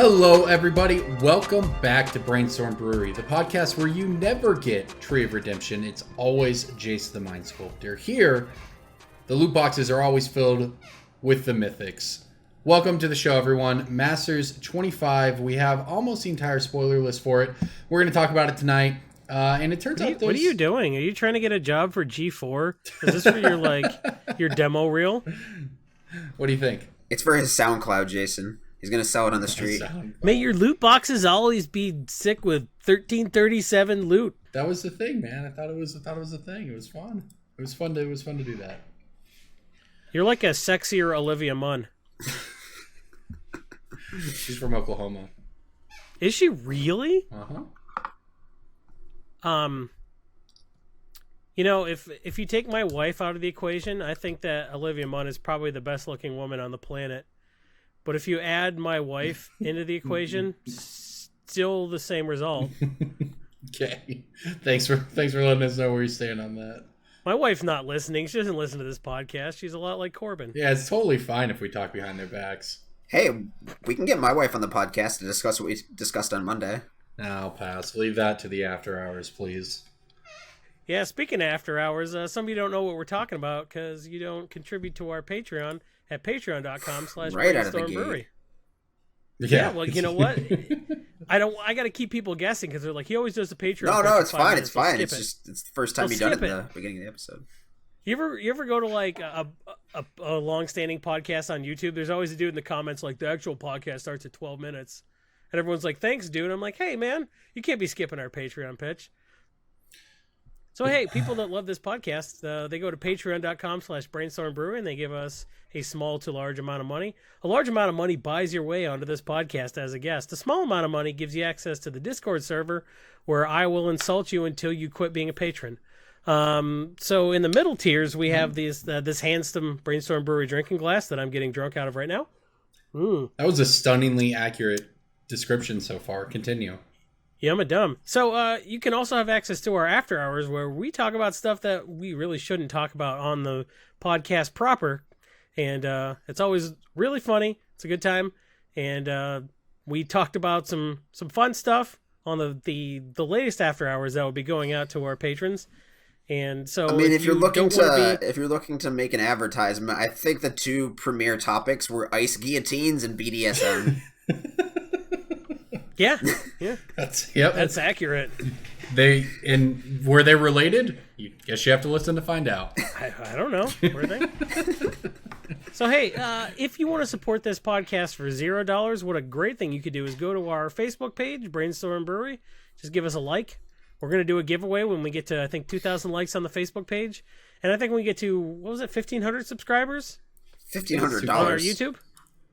Hello, everybody. Welcome back to Brainstorm Brewery, the podcast where you never get Tree of Redemption. It's always Jace the Mind Sculptor. Here, the loot boxes are always filled with the mythics. Welcome to the show, everyone. Masters 25. We have almost the entire spoiler list for it. We're going to talk about it tonight. And it turns out What are you doing? Are you trying to get a job for G4? Is this for your your demo reel? What do you think? It's for his SoundCloud, Jason. He's going to sell it on the street. May your loot boxes always be sick with 1337 loot. That was the thing, man. I thought it was a thing. It was fun. It was fun to do that. You're like a sexier Olivia Munn. She's from Oklahoma. Is she really? Uh-huh. You know, if you take my wife out of the equation, I think that Olivia Munn is probably the best looking woman on the planet. But if you add my wife into the equation, still the same result. Okay. Thanks for letting us know where you stand on that. My wife's not listening. She doesn't listen to this podcast. She's a lot like Corbin. Yeah, it's totally fine if we talk behind their backs. Hey, we can get my wife on the podcast to discuss what we discussed on Monday. No, I'll pass. Leave that to the after hours, please. Yeah, speaking of after hours, some of you don't know what we're talking about because you don't contribute to our Patreon at patreon.com/Brainstorm Brewery. Yeah, well, you know what? I got to keep people guessing because they're like, he always does the Patreon. No, it's fine. It's fine. It's the first time you've done it in the beginning of the episode. You ever go to like a long-standing podcast on YouTube? There's always a dude in the comments like, the actual podcast starts at 12 minutes. And everyone's like, thanks, dude. I'm like, hey, man, you can't be skipping our Patreon pitch. So, hey, people that love this podcast, they go to patreon.com/Brainstorm Brewery and they give us a small to large amount of money. A large amount of money buys your way onto this podcast as a guest. A small amount of money gives you access to the Discord server where I will insult you until you quit being a patron. So in the middle tiers, we have this handsome Brainstorm Brewery drinking glass that I'm getting drunk out of right now. That was a stunningly accurate description so far. Continue. Yum a dumb. So you can also have access to our after hours where we talk about stuff that we really shouldn't talk about on the podcast proper. And it's always really funny. It's a good time. And we talked about some fun stuff on the latest after hours that will be going out to our patrons. And so I mean, if you're looking to make an advertisement, I think the two premier topics were ice guillotines and BDSM. Yeah. That's accurate. Were they related? You guess you have to listen to find out. I don't know. Were they? So hey, if you want to support this podcast for $0, what a great thing you could do is go to our Facebook page, Brainstorm Brewery. Just give us a like. We're gonna do a giveaway when we get to, I think, 2,000 likes on the Facebook page, and I think when we get to 1,500 subscribers. $1,500 on our YouTube.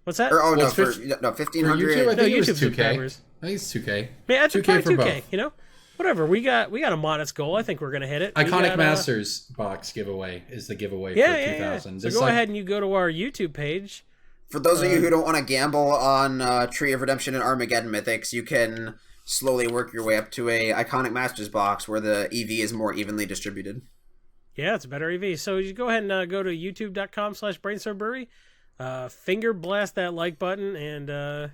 What's that? No, 1,500. $1,500. I think it was YouTube 2K. subscribers. I think it's 2K. Yeah, it's 2K for 2K. both. You know, whatever. We got a modest goal. I think we're gonna hit it. Iconic Masters box giveaway is the giveaway for 2,000. So go ahead and you go to our YouTube page. For those of you who don't want to gamble on Tree of Redemption and Armageddon Mythics, you can slowly work your way up to a Iconic Masters box where the EV is more evenly distributed. Yeah, it's a better EV. So you go ahead and go to youtube.com/Brainstorm Brewery. Finger blast that like button and,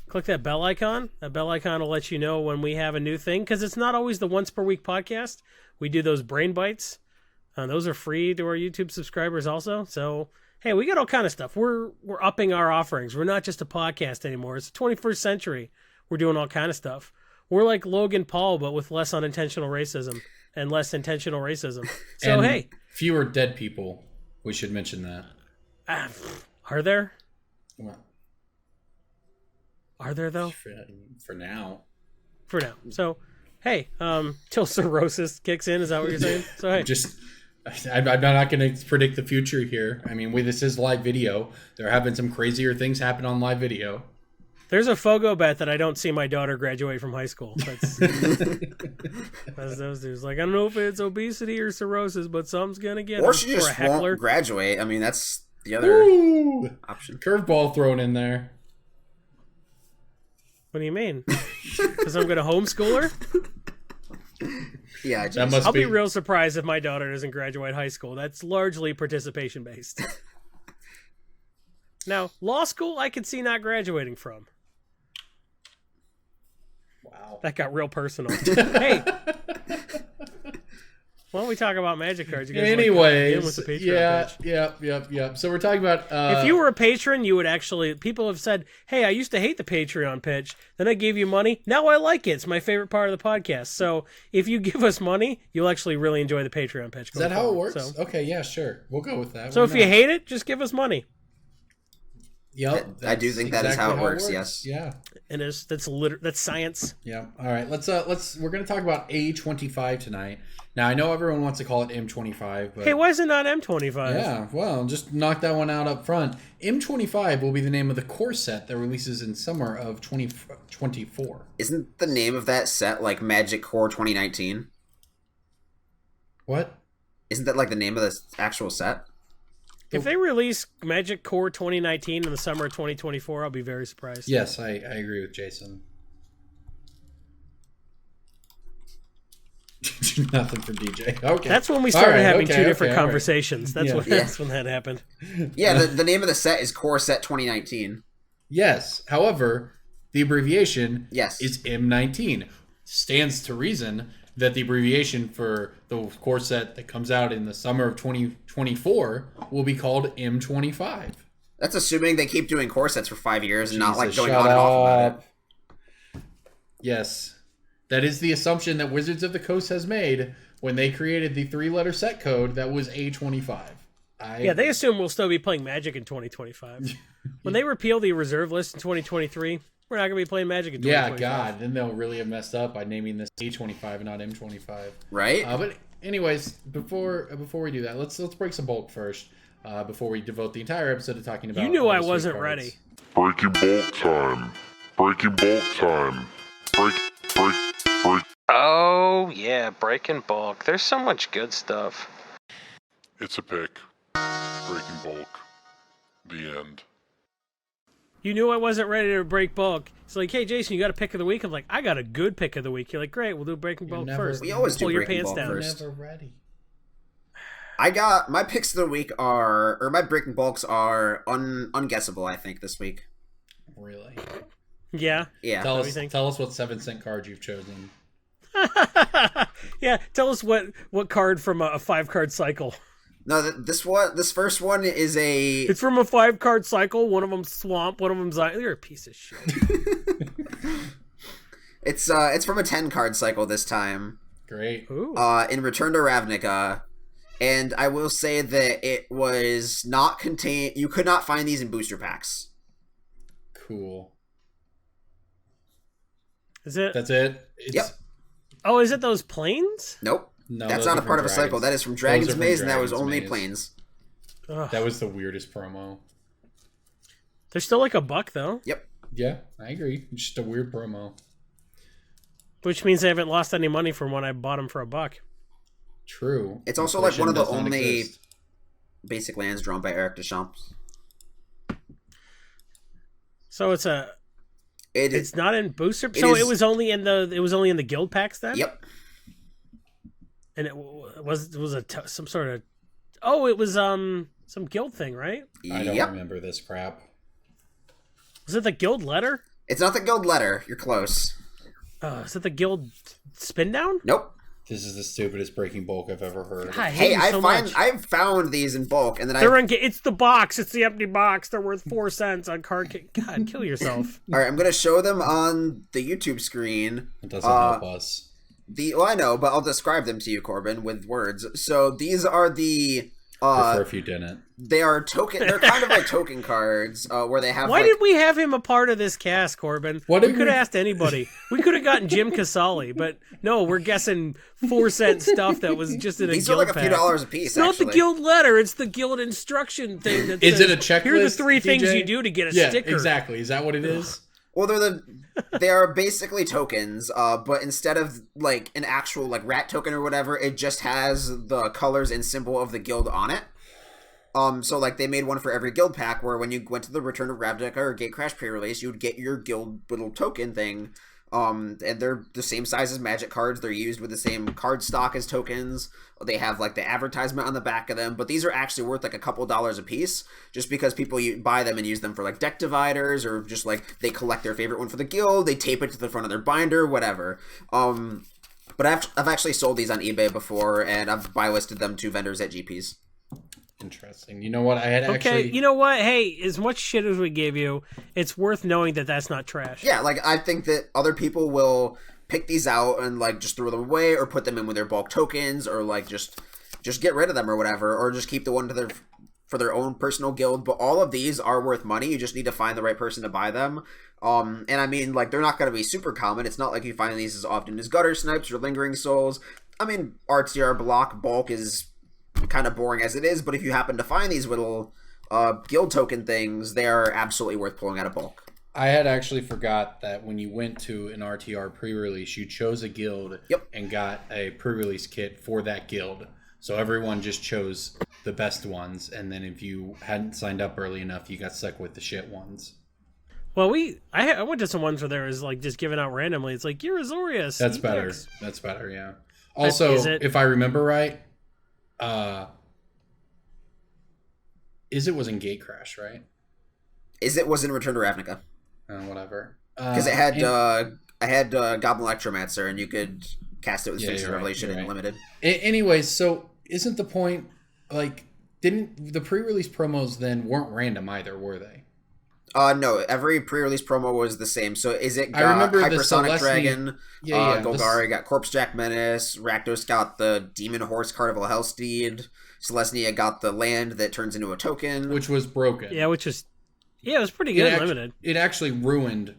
click that bell icon. That bell icon will let you know when we have a new thing because it's not always the once per week podcast. We do those brain bites. Those are free to our YouTube subscribers also. So, hey, we got all kind of stuff. We're upping our offerings. We're not just a podcast anymore. It's the 21st century. We're doing all kind of stuff. We're like Logan Paul, but with less unintentional racism and less intentional racism. So, and hey. fewer dead people. We should mention that. Are there? Well, are there, though? For now. For now. So, hey, till cirrhosis kicks in, is that what you're saying? So, hey. I'm not going to predict the future here. I mean, this is live video. There have been some crazier things happen on live video. There's a Fogo bet that I don't see my daughter graduate from high school. That's those dudes. Like, I don't know if it's obesity or cirrhosis, but something's going to get her. Or she just won't graduate. I mean, that's the other option. Curveball thrown in there. What do you mean? Because I'm going to homeschool her? Yeah, I'll be real surprised if my daughter doesn't graduate high school. That's largely participation based. Now, law school, I could see not graduating from. Wow. That got real personal. Hey, why don't we talk about Magic cards? You guys Anyways, with the Patreon page? Yep. So we're talking about... if you were a patron, you would actually... People have said, hey, I used to hate the Patreon pitch. Then I gave you money. Now I like it. It's my favorite part of the podcast. So if you give us money, you'll actually really enjoy the Patreon pitch. Is that how it works? So, Okay, yeah, sure. We'll go with that. so if you hate it, just give us money. Yep. I do think that is how it works, yes. Yeah. And that's science. Yeah. All right. We're going to talk about A25 tonight. Now, I know everyone wants to call it M25, but... Hey, why is it not M25? Yeah, well, just knock that one out up front. M25 will be the name of the core set that releases in summer of 2024. Isn't the name of that set like Magic Core 2019? What? Isn't that like the name of the actual set? If they release Magic Core 2019 in the summer of 2024, I'll be very surprised. Yes, I agree with Jason. Nothing for DJ. Okay. That's when we started having two different all right. conversations. That's when that happened. Yeah, the name of the set is Core Set 2019. Yes. However, the abbreviation is M19. Stands to reason that the abbreviation for the core set that comes out in the summer of 2024 will be called M25. That's assuming they keep doing core sets for 5 years and not like Jesus, going on and off about it. Yes. That is the assumption that Wizards of the Coast has made when they created the 3-letter set code that was A25. Yeah, they assume we'll still be playing Magic in 2025. When they repeal the reserve list in 2023, we're not going to be playing Magic in 2025. Yeah, God, then they'll really have messed up by naming this A25 and not M25. Right? But anyways, before we do that, let's break some bulk first. Before we devote the entire episode to talking about... You knew I wasn't ready. Breaking bulk time. Breaking bulk time. Break. Oh, yeah, breaking bulk. There's so much good stuff. It's a pick. Breaking bulk. The end. You knew I wasn't ready to break bulk. It's like, hey, Jason, you got a pick of the week? I'm like, I got a good pick of the week. You're like, great, we'll do breaking bulk first. We always pull do your breaking pants bulk down. first. Never ready. I got my picks of the week my breaking bulks are unguessable, I think, this week. Really? Yeah. Yeah. Tell us what 7-cent card you've chosen. Yeah, tell us what card from a 5-card cycle. No, this first one is a... It's from a 5-card cycle. One of them's Swamp, one of them's... You're a piece of shit. It's from a 10-card cycle this time. Great. Ooh. In Return to Ravnica. And I will say that it was not contained... You could not find these in booster packs. Cool. Is it? That's it? Yep. Oh, is it those planes? Nope. No, That's those not are a part from of a cycle. Dragons. That is from Those Dragon's are from Maze, and that was Dragon's only Maze. planes. Ugh. That was the weirdest promo. They're still like $1, though. Yep. Yeah, I agree. Just a weird promo. Which means I haven't lost any money from when I bought them for $1. It's True. also like one of the Inflation does not only exist. basic lands drawn by Eric Deschamps. So it's not in booster. So it was only in the guild packs then. Yep. And it was some sort of. Oh, it was some guild thing, right? I don't Yep. remember this crap. Was it the guild letter? It's not the guild letter. You're close. Is it the guild spin down? Nope. This is the stupidest breaking bulk I've ever heard. I hate you so much. I've found these in bulk, and then It's the box. It's the empty box. They're worth 4 cents on card. God, kill yourself. All right, I'm gonna show them on the YouTube screen. It doesn't help us. Well, I know, but I'll describe them to you, Corbin, with words. So these are the. Prefer if you didn't. They are token. They're kind of like token cards, where they have. Why like, did we have him a part of this cast, Corbin? What We did could we- have asked anybody. We could have gotten Jim Casale, but no, we're guessing 4-cent stuff that was just in a These are guild like a few pack. dollars a piece. It's not the actually. guild letter. It's the guild instruction thing. That Is says, it a checklist? Here are the 3 things DJ? you do to get a Yeah, sticker. exactly. Is that what it is? Well, they are basically tokens, but instead of like an actual like rat token or whatever, it just has the colors and symbol of the guild on it. So like they made one for every guild pack where when you went to the Return of Ravnica or Gatecrash pre-release, you would get your guild little token thing. And they're the same size as Magic cards. They're used with the same card stock as tokens. They have like the advertisement on the back of them, but these are actually worth like a couple dollars a piece, just because people buy them and use them for like deck dividers, or just like they collect their favorite one for the guild. They tape it to the front of their binder, whatever. But I've actually sold these on eBay before, and I've buy listed them to vendors at GPs. Interesting. You know what? I had actually... Okay, you know what? Hey, as much shit as we gave you, it's worth knowing that that's not trash. Yeah, like, I think that other people will pick these out and, like, just throw them away, or put them in with their bulk tokens, or, like, just get rid of them or whatever, or just keep the one for their own personal guild. But all of these are worth money. You just need to find the right person to buy them. And I mean, like, they're not going to be super common. It's not like you find these as often as Gutter Snipes or Lingering Souls. I mean, RTR block bulk is kind of boring as it is, but if you happen to find these little guild token things, they are absolutely worth pulling out of bulk. I had actually forgot that when you went to an RTR pre-release, you chose a guild and got a pre-release kit for that guild. So everyone just chose the best ones, and then if you hadn't signed up early enough, you got stuck with the shit ones. Well, I went to some ones where there was like just given out randomly. It's like, you're Azorius. That's better. That's better, yeah. Also, if I remember right, Izzet was in Gatecrash, right? Izzet was in Return to Ravnica. Whatever. Because I had Goblin Electromancer, and you could cast it with Sphinx Revelation and Limited. Anyways, so isn't the point, like, didn't the pre-release promos then weren't random either, were they? No, every pre-release promo was the same. So Izzet got Hypersonic Dragon, Golgari got Corpse Jack Menace, Rakdos got the Demon Horse Carnival Hellsteed, Selesnya got the land that turns into a token. Which was broken. Yeah, it was pretty good limited. It actually ruined,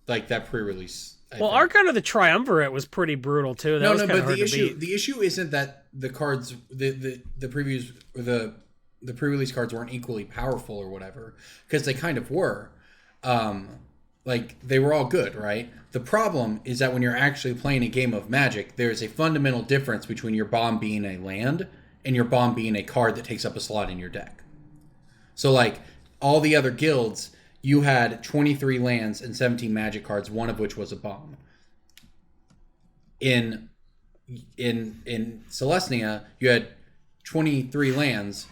like, that pre-release. Well, Archon of the Triumvirate was pretty brutal too. That was kind of hard to beat. The issue isn't that the cards, the previews, the pre-release cards weren't equally powerful or whatever, because they kind of were. Like, they were all good, right? The problem is that when you're actually playing a game of Magic, there's a fundamental difference between your bomb being a land and your bomb being a card that takes up a slot in your deck. So, like, all the other guilds, you had 23 lands and 17 Magic cards, one of which was a bomb. In Selesnya, you had 23 lands,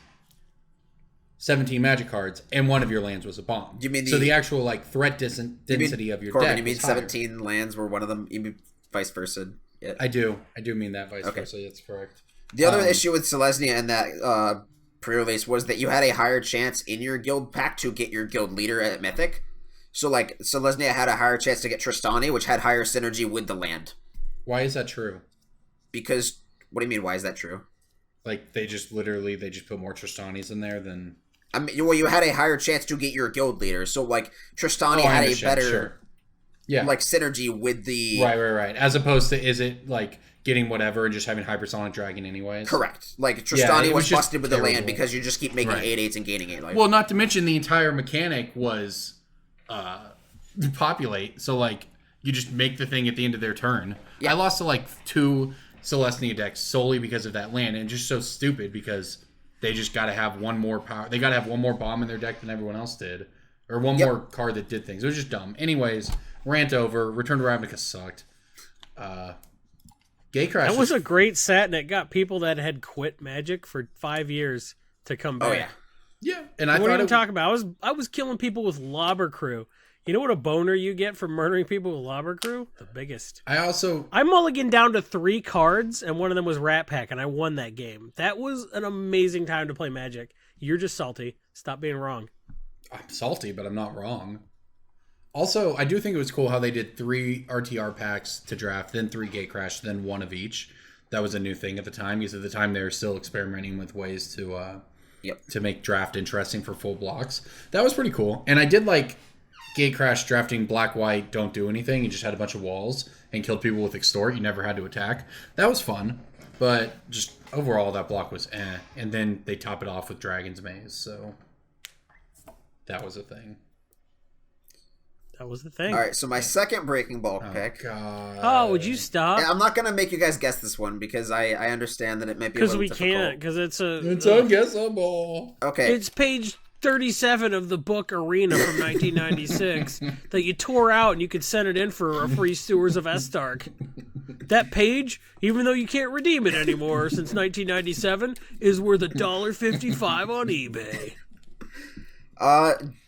17 Magic cards, and one of your lands was a bomb. So the actual, like, threat density of your Corbin, deck. You mean 17 lands were one of them? You mean vice versa? Yeah. I do mean that vice versa. That's correct. The other issue with Selesnya and that pre-release was that you had a higher chance in your guild pack to get your guild leader at Mythic. So, like, Selesnya had a higher chance to get Tristani, which had higher synergy with the land. Why is that true? Because, what do you mean, why is that true? Like, they just put more Tristanis in there than... I mean, well, you had a higher chance to get your guild leader. So, like, Tristani had a better, like, synergy with the... Right. As opposed to, is it, like, getting whatever and just having Hypersonic Dragon anyways? Correct. Like, Tristani was busted with the land because you just keep making 8/8s and gaining 8 life. Well, not to mention the entire mechanic was populate. So, like, you just make the thing at the end of their turn. Yeah. I lost to, like, 2 Selesnya decks solely because of that land, and just so stupid because they just got to have one more power. They got to have one more bomb in their deck than everyone else did, or one more card that did things. It was just dumb. Anyways, rant over. Return to Ravnica sucked. Gatecrash. That was a great set, and it got people that had quit Magic for 5 years to come back. Oh yeah. And I what are you talking about? I was killing people with Lobber Crew. You know what a boner you get from murdering people with Lobber Crew? The biggest. I mulliganed down to 3 cards, and one of them was Rat Pack, and I won that game. That was an amazing time to play Magic. You're just salty. Stop being wrong. I'm salty, but I'm not wrong. Also, I do think it was cool how they did 3 RTR packs to draft, then 3 Gatecrash, then 1 of each. That was a new thing at the time, because at the time they were still experimenting with ways to make draft interesting for full blocks. That was pretty cool. And I did like Gatecrash drafting black-white, don't do anything. You just had a bunch of walls and killed people with Extort. You never had to attack. That was fun. But just overall, that block was eh. And then they top it off with Dragon's Maze. So that was a thing. That was the thing. All right, so my second Breaking Bulk pick. God. Oh, would you stop? And I'm not going to make you guys guess this one because I understand that it might be a little difficult. Because we can't. Because it's unguessable. Okay. It's page 37 of the book Arena from 1996 that you tore out and you could send it in for a free Stewards of Estark. That page, even though you can't redeem it anymore since 1997, is worth $1.55 on eBay.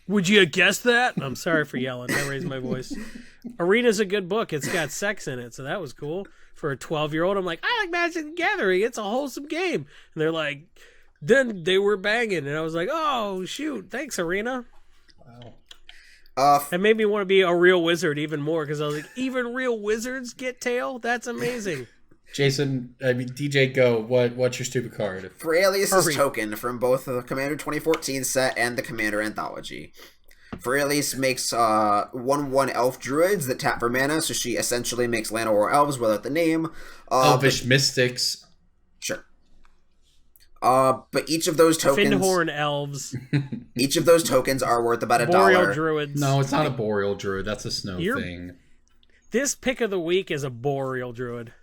Would you have guessed that? I'm sorry for yelling. I raised my voice. Arena's a good book. It's got sex in it, so that was cool. For a 12-year-old, I'm like, I like Magic the Gathering. It's a wholesome game. And they're like, then they were banging. And I was like, oh, shoot. Thanks, Arena. Wow. It made me want to be a real wizard even more, because I was like, even real wizards get tail? That's amazing. Jason, DJ, go. What's your stupid card? Freyalius' token from both the Commander 2014 set and the Commander Anthology. Freyalius makes 1/1 elf druids that tap for mana, so she essentially makes Llanowar elves without the name. Elvish mystics. Sure. But each of those tokens... Findhorn elves. Each of those tokens are worth about $1. Boreal druids. No, it's not a boreal druid. That's a snow thing. This pick of the week is a boreal druid.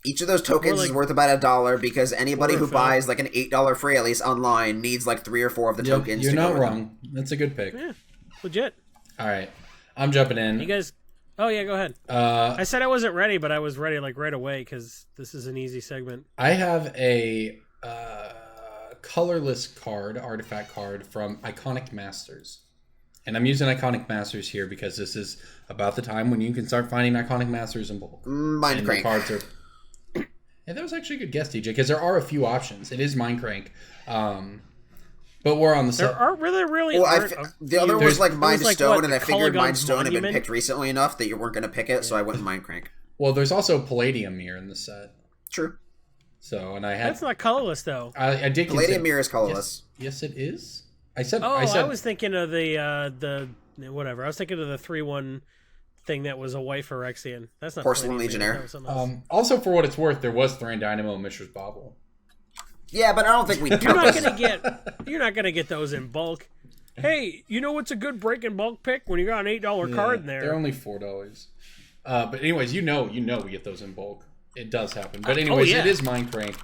Each of those tokens is worth about $1 because anybody who buys like an $8 Freyalius online needs like 3 or 4 of the tokens. You're not wrong. That's a good pick. Yeah, legit. All right, I'm jumping in. You guys... Oh, yeah, go ahead. I said I wasn't ready, but I was ready like right away because this is an easy segment. I have a colorless card, artifact card from Iconic Masters. And I'm using Iconic Masters here because this is about the time when you can start finding Iconic Masters in bulk. Mindcrank. Cards are... Yeah, that was actually a good guess, DJ, because there are a few options. It is Mindcrank. But we're on the set. There are really... Well, the other was like Mind Stone, and I figured Polygon's Mind Stone had been Monument? picked recently enough that you weren't going to pick it, so I went with Mindcrank. Well, there's also Palladium Mirror in the set. True. So, and I had... That's not colorless, though. I did Palladium Mirror is colorless. Yes, it is. I said... I was thinking of the whatever. I was thinking of the 3/1 thing that was a wife Phyrexian. That's not Porcelain Palladium Mirror, that was Legionnaire. something else. Also, for what it's worth, there was Thran Dynamo and Mishra's Bauble. Yeah, but I don't think we count You're not gonna get those in bulk. Hey, you know what's a good break in bulk pick when you got an $8 card in there? They're only $4. But anyways, you know we get those in bulk. It does happen. But anyways, It is Mindcrank.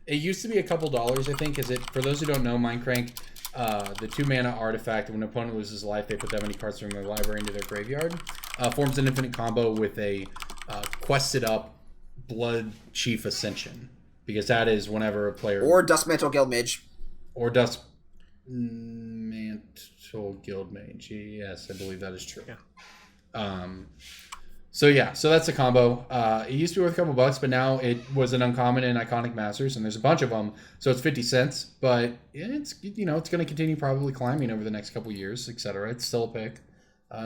It used to be a couple dollars, I think. For those who don't know, Mindcrank, the 2-mana artifact, when an opponent loses life, they put that many cards from their library into their graveyard. Forms an infinite combo with a quested up Blood Chief Ascension. Because that is whenever a player... Or Duskmantle Guildmage. Or Duskmantle Guildmage. Yes, I believe that is true. Yeah. So that's a combo. It used to be worth a couple bucks, but now it was an uncommon in Iconic Masters, and there's a bunch of them, so it's 50 cents. But it's it's going to continue probably climbing over the next couple years, etc. It's still a pick.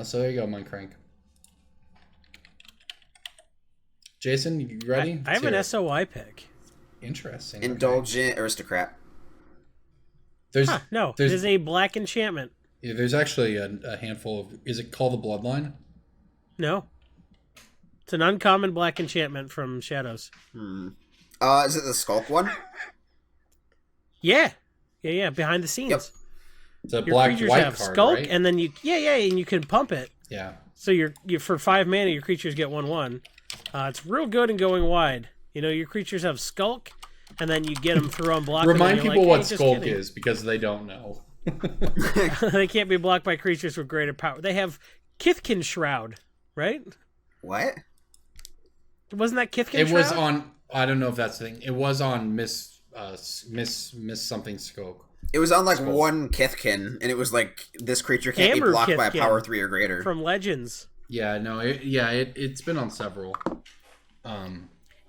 So there you go, Mindcrank. Jason, you ready? I have an SOI pick. Interesting. Indulgent Aristocrat. There's it is a black enchantment. Yeah, there's actually a handful of... Is it called the Bloodline? No. It's an uncommon black enchantment from Shadows. Is it the Skulk one? Yeah. Behind the scenes. Yep. It's a Your black creatures white have card, Skulk, right? and then you and you can pump it. Yeah. So you for 5 mana, your creatures get 1/1. It's real good in going wide. Your creatures have Skulk, and then you get them through unblocked. Remind people what Skulk is, because they don't know. They can't be blocked by creatures with greater power. They have Kithkin Shroud, right? What? Wasn't that Kithkin It Shroud? was on... I don't know if that's the thing. It was on Miss something Skulk. It was on like one Kithkin, and it was like, this creature can't be Amber blocked by a Kithkin power 3 or greater. from Legends. Yeah, no, it's been on several.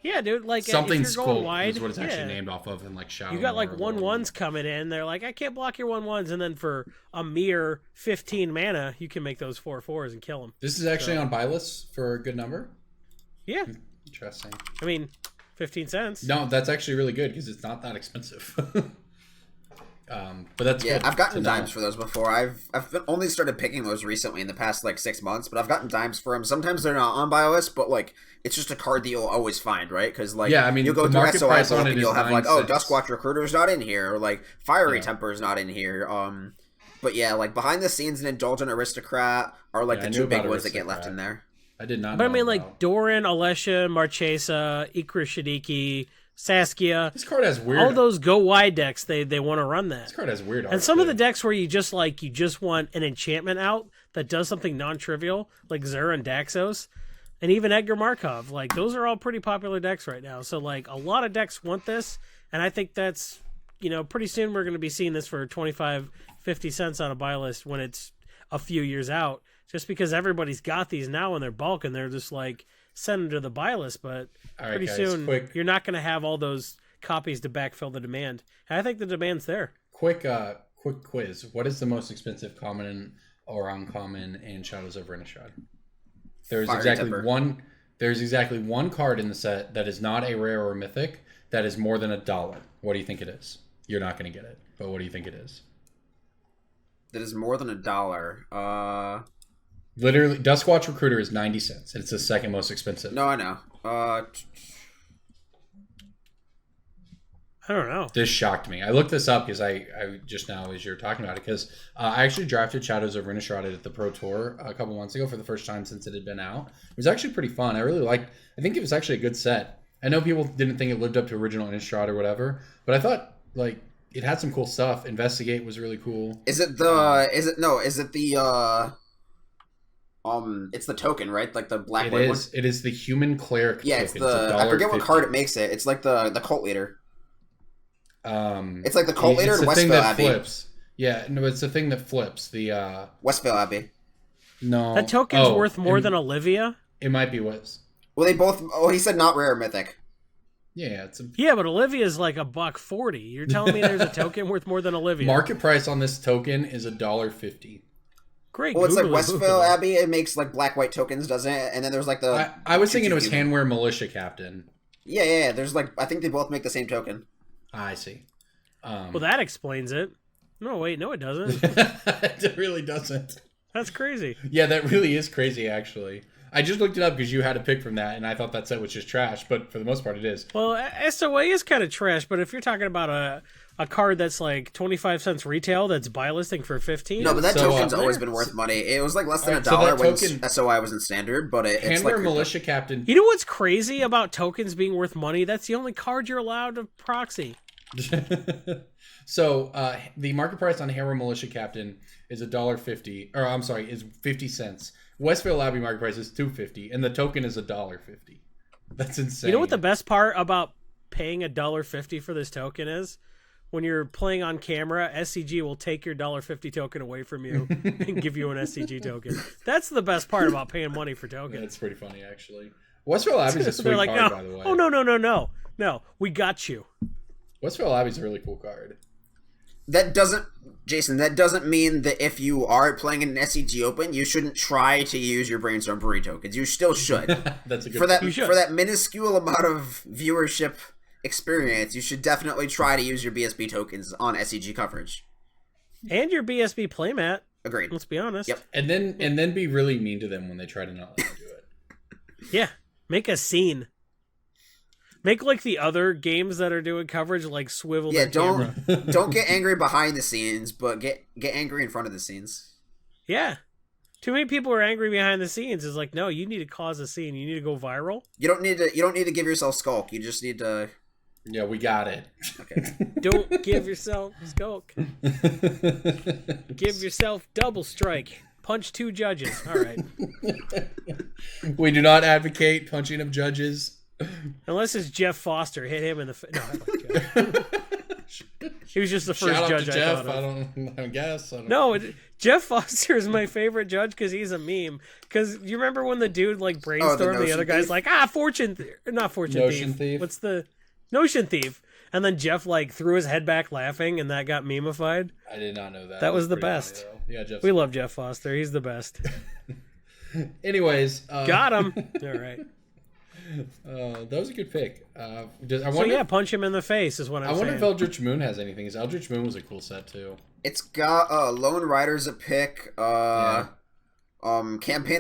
Yeah, dude. Like Something if you're going Skulk wide, is what it's actually named off of in like Shadow. You got like 1/1s coming in. They're like, I can't block your 1/1s, and then for a mere 15 mana, you can make those 4/4s and kill them. This is actually on buy list for a good number. Yeah. Interesting. I mean, 15 cents. No, that's actually really good because it's not that expensive. But that's good. I've gotten to know. dimes for those before. I've only started picking those recently in the past like 6 months, but I've gotten dimes for them. Sometimes they're not on BioList, but like it's just a card that you'll always find, right? Because like you'll go through SOI book and you'll have like, oh, Duskwatch Recruiter's not in here, or like Fiery Temper's not in here. But yeah, like behind the scenes and Indulgent Aristocrat are like the 2 big ones that get left in there. I did not. But I mean, like Doran, Alessia, Marchesa, Ikra Shadiki, Saskia. This card has weird. All those go wide decks, they want to run that. This card has weird art. And some too. of the decks where you just want an enchantment out that does something non-trivial, like Zur and Daxos, and even Edgar Markov. Like, those are all pretty popular decks right now. So, like, a lot of decks want this, and I think that's, pretty soon we're going to be seeing this for 25, 50 cents on a buy list when it's a few years out, just because everybody's got these now in their bulk, and they're just, like, send them to the buy list, but pretty soon you're not going to have all those copies to backfill the demand. And I think the demand's there. Quick quiz. What is the most expensive common or uncommon in Shadows over Innistrad? There's exactly one card in the set that is not a rare or mythic that is more than $1. What do you think it is? You're not going to get it, but what do you think it is? That is more than $1. Literally, Duskwatch Recruiter is 90 cents. It's the second most expensive. No, I know. I don't know. This shocked me. I looked this up because I just now, as you're talking about it, because I actually drafted Shadows over Innistrad at the Pro Tour a couple months ago for the first time since it had been out. It was actually pretty fun. I think it was actually a good set. I know people didn't think it lived up to original Innistrad or whatever, but I thought, like, it had some cool stuff. Investigate was really cool. It's the token, right? Like the black white one. It is the human cleric. Yeah, token. it's I forget what card it makes it. It's like the cult leader. It's like the cult leader in Westvale Abbey. Flips. Yeah, no, it's the thing that flips. The Westvale Abbey. No, that token's worth more than Olivia. It might be Wes. Well, they both. Oh, he said not rare or mythic. Yeah, but Olivia's like $1.40. You're telling me there's a token worth more than Olivia? Market price on this token is $1.50. Great. Well, it's like Westvale Abbey. It makes like black white tokens, doesn't it? And then there's like the. I was thinking it was Handwear Militia Captain. Yeah. There's like I think they both make the same token. I see. Well, that explains it. No, wait, no, it doesn't. It really doesn't. That's crazy. Yeah, that really is crazy, actually. I just looked it up because you had a pick from that, and I thought that set was just trash, but for the most part, it is. Well, SOA is kind of trash, but if you're talking about a card that's like 25 cents retail that's buy listing for 15. No, but that token's always been worth money. It was like less than $1 when SOI wasn't standard, but it's Handwear like Militia Captain. You know what's crazy about tokens being worth money? That's the only card you're allowed to proxy. So the market price on Handwear Militia Captain is $1.50, or I'm sorry, is 50 cents. Westvale Abbey market price is $2.50, and the token is $1.50. That's insane. You know what the best part about paying $1.50 for this token is? When you're playing on camera, SCG will take your $1.50 token away from you and give you an SCG token. That's the best part about paying money for tokens. Yeah, it's pretty funny, actually. Westvale Abbey's a sweet like, card, no. by the way. Oh, no, we got you. Westvale Abbey's a really cool card. That doesn't mean that if you are playing in an SCG Open, you shouldn't try to use your Brainstorm Brewery tokens. You still should. That's a good for that minuscule amount of viewership experience, you should definitely try to use your BSB tokens on SCG coverage. And your BSB playmat. Agreed. Let's be honest. Yep. And then be really mean to them when they try to not let you do it. Yeah. Make a scene. Make like the other games that are doing coverage, like swivel. Yeah, camera. don't get angry behind the scenes, but get angry in front of the scenes. Yeah. Too many people are angry behind the scenes. It's like, no, you need to cause a scene. You need to go viral. You don't need to give yourself skulk. You just need to. Yeah, we got it. Okay. Don't give yourself skulk. Give yourself double strike. Punch 2 judges. All right. We do not advocate punching of judges. Unless it's Jeff Foster. Hit him in the face. No, I like Jeff. He was just the first Shout out judge to I Jeff. thought of. I guess. Jeff Foster is my favorite judge because he's a meme. Because you remember when the dude like brainstormed, the other guy's thief? like, not fortune Notion thief. thief. What's the Notion thief? And then Jeff like threw his head back laughing, and that got memeified. I did not know that. That was the pretty best. funny, yeah, Jeff. We love Jeff Foster. He's the best. Anyways, Got him. All right. That was a good pick. Punch him in the face is what I'm saying. I wonder if Eldritch Moon has anything. Because Eldritch Moon was a cool set too. It's got Lone Rider's a pick. Campaign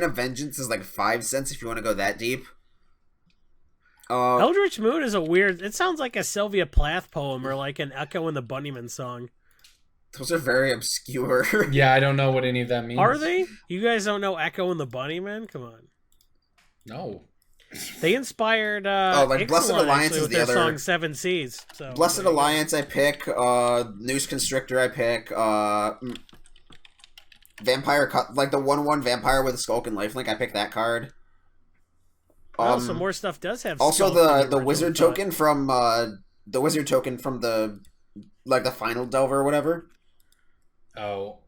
of Vengeance is like 5 cents if you want to go that deep. Eldritch Moon is a weird. It sounds like a Sylvia Plath poem or like an Echo and the Bunnymen song. Those are very obscure. Yeah, I don't know what any of that means. Are they? You guys don't know Echo and the Bunnymen? Come on. No. They inspired like Blessed Ixalan, Alliance actually, is with the their other song Seven Seas. So Blessed Alliance I pick, Noose Constrictor I pick, Vampire like the 1/1 Vampire with a Skulk and Lifelink, I pick that card. Well, some more stuff does have also Skulk in the original wizard thought. token from the like the final Delver or whatever. Oh,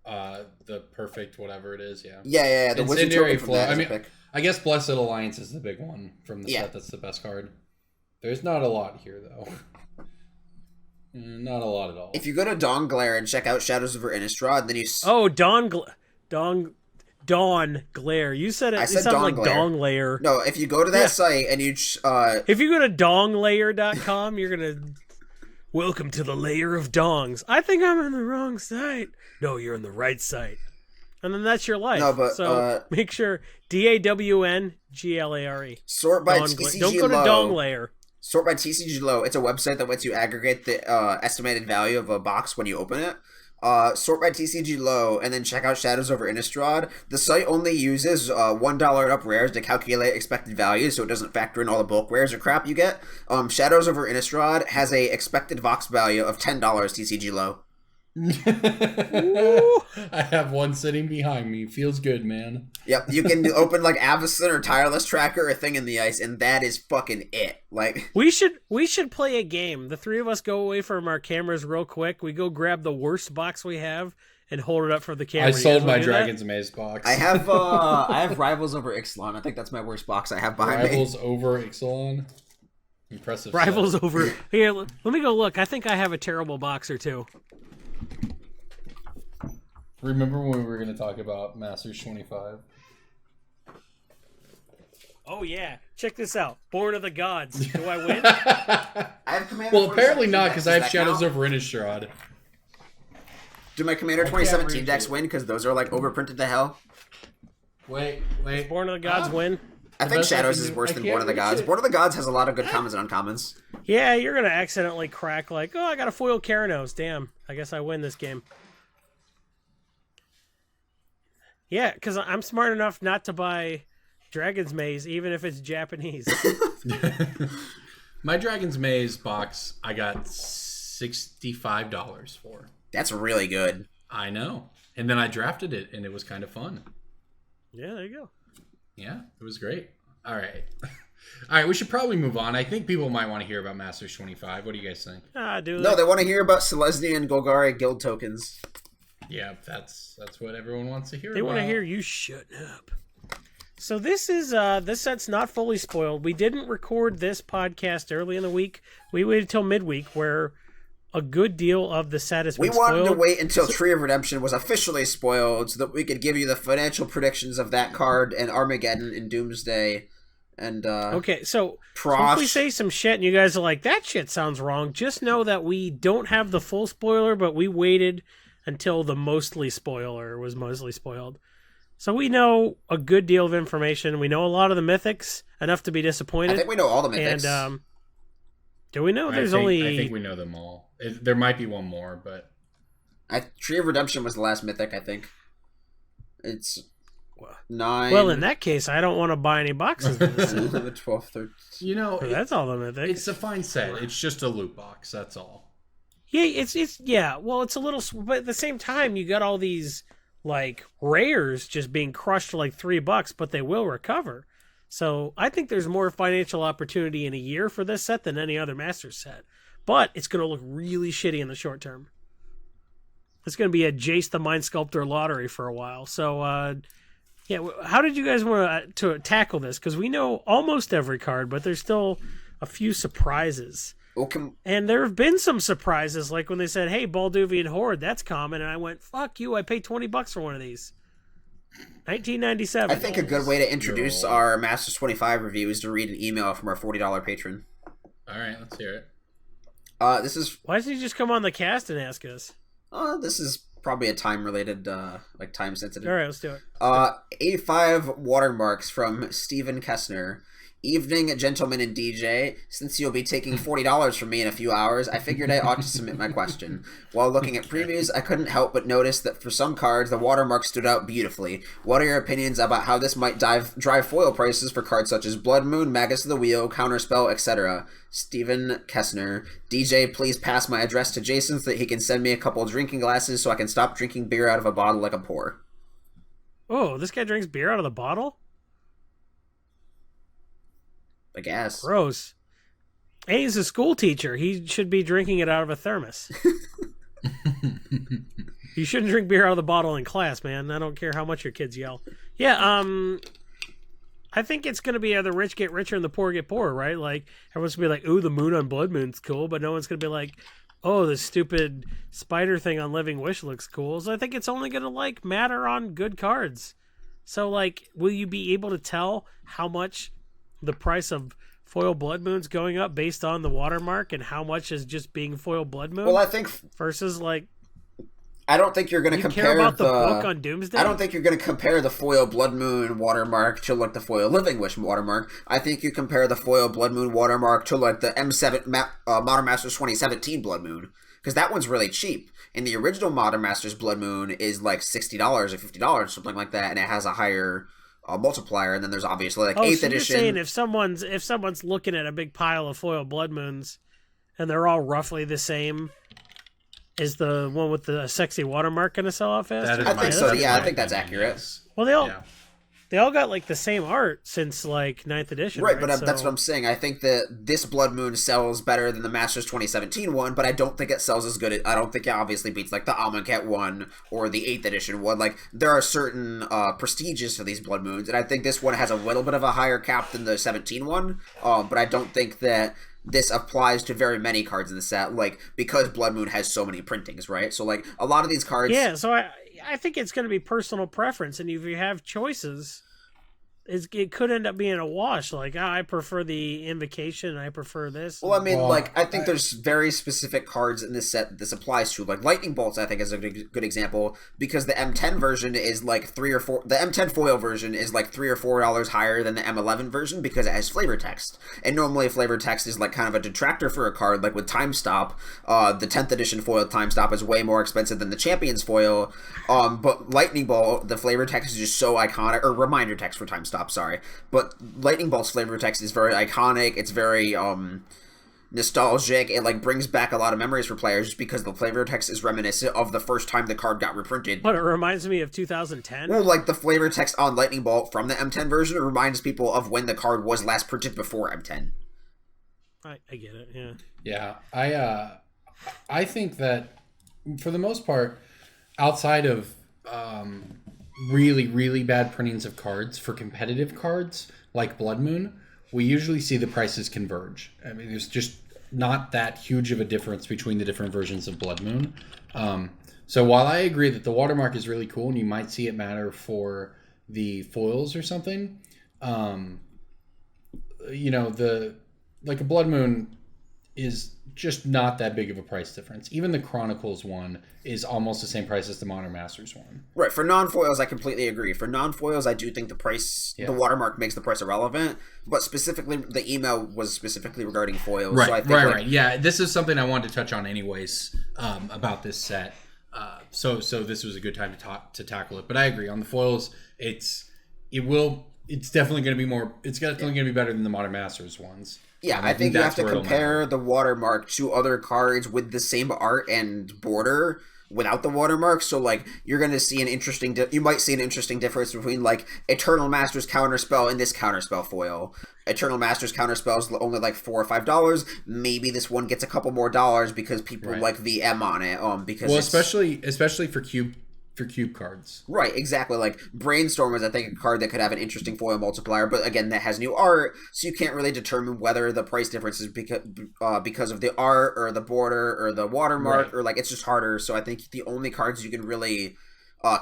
the perfect whatever it is, yeah. Yeah, the wizard Incendiary token from Flow. that I is a mean, pick. I guess Blessed Alliance is the big one from the Yeah. set. That's the best card. There's not a lot here, though. Not a lot at all. If you go to Dawn Glare and check out Shadows over Innistrad, then you Dawn Glare. You said it. I It said sounded Dawn like Glare. Dong Layer. No, if you go to that site and you If you go to donglayer.com, you're gonna welcome to the layer of dongs. I think I'm on the wrong site. No, you're on the right site. And then that's your life. No, but, so make sure DAWNGLARE. sort by Dawn TCG Don't go to Low. Dong Layer. Sort by TCG Low. It's a website that lets you aggregate the estimated value of a box when you open it. Sort by TCG Low, and then check out Shadows over Innistrad. The site only uses $1 and up rares to calculate expected values, so it doesn't factor in all the bulk rares or crap you get. Shadows over Innistrad has a expected Vox value of $10 TCG Low. I have one sitting behind me. Feels good, man. Yep, you can open like Avacyn or Tireless Tracker or Thing in the Ice, and that is fucking it. Like We should play a game. The three of us go away from our cameras real quick. We go grab the worst box we have and hold it up for the camera. I You guys sold wanna my do that? Dragon's Maze box. I have Rivals over Ixalan. I think that's my worst box I have behind Rivals over Ixalan. Impressive. Rivals set. over. Here, let me go look. I think I have a terrible box or two. Remember when we were going to talk about Masters 25? Oh yeah, check this out. Born of the Gods. Do I win? I have Commander. Well, apparently 2017 not, decks. because I Does have that Shadows count? over Innistrad. Do my Commander can't 2017 read decks it. win because those are like overprinted to hell? Wait. Born of the Gods win. I think best I Shadows can is do- worse I than can't Born of the reach Gods. it. Born of the Gods has a lot of good commons and uncommons. Yeah, you're gonna accidentally crack like, oh, I got a foil Keranos. Damn, I guess I win this game. Yeah, because I'm smart enough not to buy Dragon's Maze, even if it's Japanese. My Dragon's Maze box, I got $65 for. That's really good. I know. And then I drafted it, and it was kind of fun. Yeah, there you go. Yeah, it was great. All right. All right, we should probably move on. I think people might want to hear about Masters 25. What do you guys think? No, they want to hear about Selesnya and Golgari guild tokens. Yeah, that's what everyone wants to hear They about. want to hear you shut up. So this set's not fully spoiled. We didn't record this podcast early in the week. We waited till midweek, where a good deal of the set has been We wanted to spoiled. wait until Tree of Redemption was officially spoiled so that we could give you the financial predictions of that card and Armageddon and Doomsday and Okay, so Prosh. if we say some shit and you guys are like, that shit sounds wrong, just know that we don't have the full spoiler, but we waited until the mostly spoiler was mostly spoiled. So we know a good deal of information. We know a lot of the mythics, enough to be disappointed. I think we know all the mythics. And do we know I there's think only... we know them all. There might be one more, but... Tree of Redemption was the last mythic, I think. It's 9... Well, in that case, I don't want to buy any boxes of this set. 11, 12, 13... You know, That's all the mythics. it's a fine set. It's just a loot box, that's all. Yeah, yeah. Well, it's a little, but at the same time, you got all these like rares just being crushed for like $3, but they will recover. So I think there's more financial opportunity in a year for this set than any other Masters set. But it's going to look really shitty in the short term. It's going to be a Jace the Mind Sculptor lottery for a while. So, yeah, how did you guys want to tackle this? Because we know almost every card, but there's still a few surprises. And there have been some surprises, like when they said, hey, Balduvian Horde, that's common. And I went, fuck you, I paid $20 for one of these. 1997. I think a good way to introduce our Masters 25 review is to read an email from our $40 patron. All right, let's hear it. This is... Why doesn't he just come on the cast and ask us? this is probably a time-related, like time-sensitive. All right, let's do it. 85 Watermarks from Steven Kessner. Evening, gentlemen and DJ. Since you'll be taking $40 from me in a few hours, I figured I ought to submit my question. While looking at previews, I couldn't help but notice that for some cards, the watermark stood out beautifully. What are your opinions about how this might drive foil prices for cards such as Blood Moon, Magus of the Wheel, Counterspell, etc.? Stephen Kessner. DJ, please pass my address to Jason so that he can send me a couple of drinking glasses so I can stop drinking beer out of a bottle like a pour. Oh, this guy drinks beer out of the bottle? I guess. Gross. Hey, he's a school teacher. He should be drinking it out of a thermos. You shouldn't drink beer out of the bottle in class, man. I don't care how much your kids yell. Yeah, I think it's going to be the rich get richer and the poor get poorer, right? Like, everyone's going to be like, ooh, the moon on Blood Moon's cool, but no one's going to be like, oh, the stupid spider thing on Living Wish looks cool. So I think it's only going to, like, matter on good cards. So, like, will you be able to tell how much the price of foil Blood Moon's going up based on the watermark and how much is just being foil Blood Moon? Well, I think versus like, I don't think you're going to compare care about the book on Doomsday. I don't think you're going to compare the foil Blood Moon watermark to like the foil Living Wish watermark. I think you compare the foil Blood Moon watermark to like the M7 Modern Masters 2017 Blood Moon, because that one's really cheap. And the original Modern Masters Blood Moon is like $60 or $50, something like that, and it has a higher multiplier. And then there's obviously like 8th so edition. You're saying if someone's looking at a big pile of foil Blood Moons, and they're all roughly the same, is the one with the sexy watermark going to sell off fast? I think so. Yeah, I think that's accurate. Yes. Well, they all got like the same art since like 9th edition, right? But that's what I'm saying. I think that this Blood Moon sells better than the Masters 2017 one, but I don't think it sells as good. I don't think it obviously beats like the Amonkhet one or the 8th edition one. Like, there are certain prestiges to these Blood Moons, and I think this one has a little bit of a higher cap than the 17 one. But I don't think that this applies to very many cards in the set, like, because Blood Moon has so many printings, right? So, like, a lot of these cards... Yeah, so I think it's going to be personal preference, and if you have choices, it could end up being a wash. Like, I prefer the Invocation, I prefer this. Well, I mean, I think there's very specific cards in this set that this applies to. Like, Lightning Bolts, I think, is a good example, because the M10 version is like the M10 foil version is like $3 or $4 higher than the M11 version because it has flavor text. And normally flavor text is like kind of a detractor for a card, like with Time Stop. The 10th edition foil Time Stop is way more expensive than the Champions foil. But Lightning Bolt, the flavor text is just so iconic, or reminder text for Time Stop, sorry. But Lightning Bolt's flavor text is very iconic. It's very nostalgic. It like brings back a lot of memories for players just because the flavor text is reminiscent of the first time the card got reprinted. But it reminds me of 2010. Well, like the flavor text on Lightning Bolt from the M10 version, it reminds people of when the card was last printed before M10. I get it. Yeah. Yeah. I think that for the most part, outside of really, really bad printings of cards for competitive cards like Blood Moon, we usually see the prices converge. I mean, there's just not that huge of a difference between the different versions of Blood Moon. So while I agree that the watermark is really cool and you might see it matter for the foils or something, like a Blood Moon is just not that big of a price difference. Even the Chronicles one is almost the same price as the Modern Masters one. Right. For non-foils, I completely agree. For non-foils, I do think the watermark makes the price irrelevant. But specifically, the email was specifically regarding foils. Right, so I think right. Yeah, this is something I wanted to touch on anyways about this set. So this was a good time to tackle it. But I agree. On the foils, it's definitely going to be more. It's definitely going to be better than the Modern Masters ones. Yeah, I think you have to compare the watermark to other cards with the same art and border without the watermark. So, like, you're going to see you might see an interesting difference between, like, Eternal Master's Counterspell and this Counterspell foil. Eternal Master's Counterspell is only, like, $4 or $5. Maybe this one gets a couple more dollars because people like the M on it. Because especially for cube cards. Right, exactly. Like, Brainstorm is, I think, a card that could have an interesting foil multiplier, but again, that has new art, so you can't really determine whether the price difference is because of the art or the border or the watermark, or, like, it's just harder. So I think the only cards you can really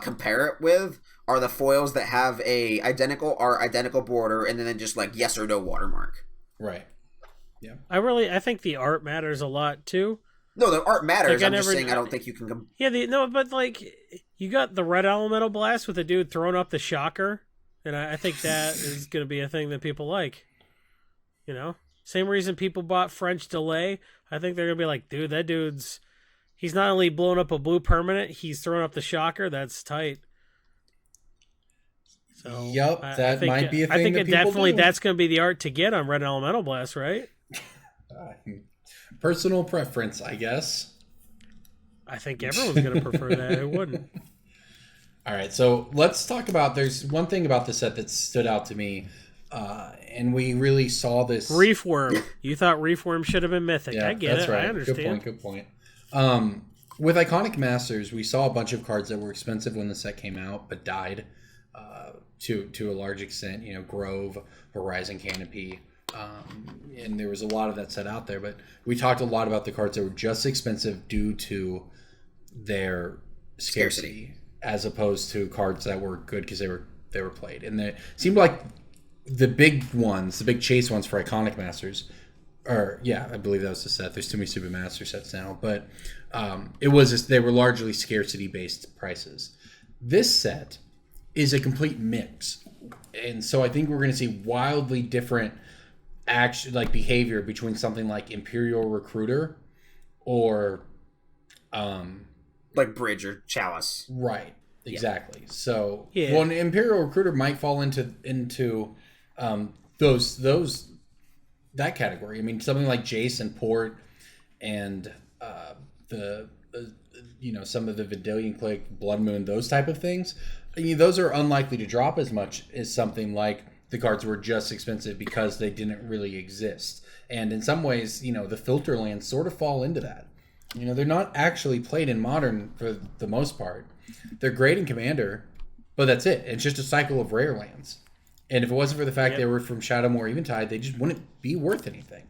compare it with are the foils that have a identical art, identical border, and then just, like, yes or no watermark. Right. Yeah. I think the art matters a lot, too. No, the art matters. I'm just saying I don't think you can... but, like, you got the Red Elemental Blast with the dude throwing up the shocker, and I think that is going to be a thing that people like. You know, same reason people bought French Delay. I think they're gonna be like, dude, that dude's he's not only blowing up a blue permanent, he's throwing up the shocker. That's tight. So Yep, that might be a thing. I think that people definitely do. that's going to be the art to get on Red Elemental Blast, right? Personal preference, I guess. I think everyone's going to prefer that. Who wouldn't? All right, so let's talk about. There's one thing about the set that stood out to me, and we really saw this. Reef Worm. You thought Reef Worm should have been mythic. Yeah, I get that's it. right. I understand. Good point. With Iconic Masters, we saw a bunch of cards that were expensive when the set came out, but died to a large extent. You know, Grove, Horizon Canopy, and there was a lot of that set out there. But we talked a lot about the cards that were just expensive due to their scarcity, as opposed to cards that were good because they were played. And it seemed like the big ones, the big chase ones for Iconic Masters, or I believe that was the set. There's too many Super Master sets now, but they were largely scarcity based prices. This set is a complete mix, and so I think we're going to see wildly different behavior between something like Imperial Recruiter or like Bridge or Chalice. Right. Exactly. Yeah. So an Imperial Recruiter might fall into those that category. I mean, something like Jace and Port and some of the Vidalian Click, Blood Moon, those type of things. I mean, those are unlikely to drop as much as something like the cards were just expensive because they didn't really exist. And in some ways, the filter lands sort of fall into that. They're not actually played in Modern for the most part. They're great in Commander, but that's it. It's just a cycle of rare lands. And if it wasn't for the fact they were from Shadowmoor or Eventide, they just wouldn't be worth anything.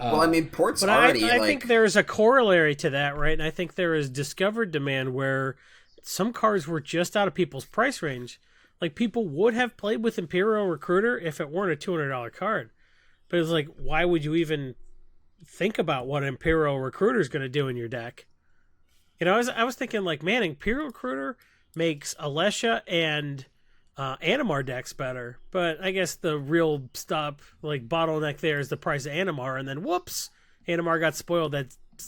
Well, I mean, Port's but already I think there's a corollary to that, right? And I think there is discovered demand where some cards were just out of people's price range. Like, people would have played with Imperial Recruiter if it weren't a $200 card. But it's like, why would you even think about what Imperial Recruiter is going to do in your deck? I was thinking, like, man, Imperial Recruiter makes Alesha and Animar decks better. But I guess the real bottleneck there is the price of Animar. And then, whoops, Animar got spoiled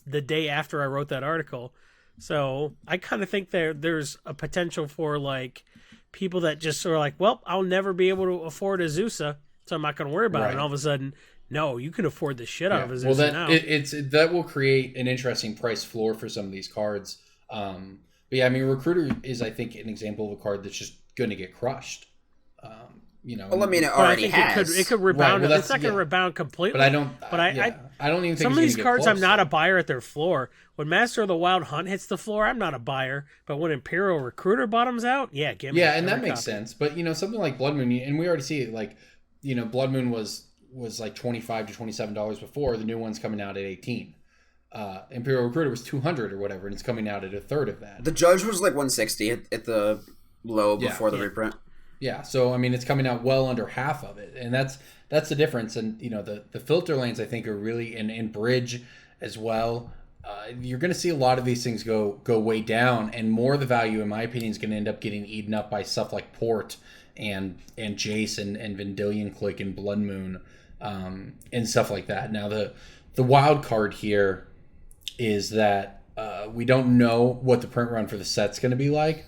the day after I wrote that article. So I kind of think there's a potential for, like, people that just sort of like, well, I'll never be able to afford Azusa, so I'm not going to worry about it. And all of a sudden, no, you can afford the shit out of Azusa now. That will create an interesting price floor for some of these cards. But yeah, I mean, Recruiter is, I think, an example of a card that's just going to get crushed. Well, I mean, it already has. It could rebound. Right, it's not going to rebound completely. But I don't. But I don't even think some of these cards. Close, I'm not a buyer at their floor. When Master of the Wild Hunt hits the floor, I'm not a buyer. But when Imperial Recruiter bottoms out, give me. Yeah, and that makes sense. But something like Blood Moon, and we already see it. Like, Blood Moon was like $25 to $27 before. The new one's coming out at $18. Imperial Recruiter was $200 or whatever, and it's coming out at a third of that. The Judge was like $160 at the low before the reprint. Yeah, so I mean, it's coming out well under half of it, and that's the difference. And the filter lanes, I think, are really in Bridge as well. You're going to see a lot of these things go way down, and more of the value, in my opinion, is going to end up getting eaten up by stuff like Port and Jace and Vidalian Click and Blood Moon and stuff like that. Now the wild card here is that we don't know what the print run for the set's going to be like,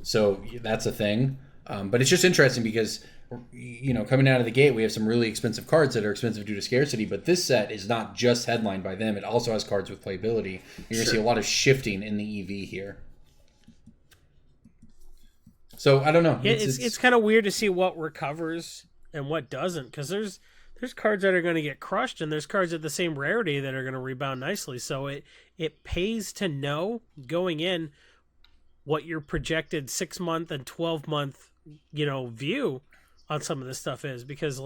so that's a thing. But it's just interesting because, coming out of the gate, we have some really expensive cards that are expensive due to scarcity, but this set is not just headlined by them. It also has cards with playability. You're going to see a lot of shifting in the EV here. So, I don't know. It's kind of weird to see what recovers and what doesn't, because there's cards that are going to get crushed, and there's cards at the same rarity that are going to rebound nicely. So it pays to know going in what your projected 6-month and 12-month view on some of this stuff is, because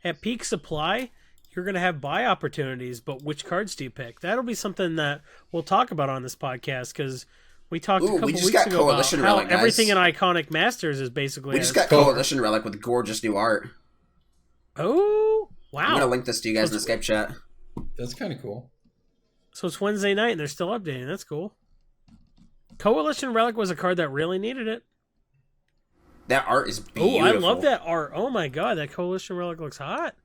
at peak supply you're going to have buy opportunities, but which cards do you pick? That'll be something that we'll talk about on this podcast, because we talked a couple weeks ago about how everything in Iconic Masters is basically... We just got Coalition Relic with gorgeous new art. Oh, wow. I'm going to link this to you guys in the Skype chat. That's kind of cool. So it's Wednesday night and they're still updating. That's cool. Coalition Relic was a card that really needed it. That art is beautiful. Oh, I love that art. Oh my god, that Coalition Relic looks hot.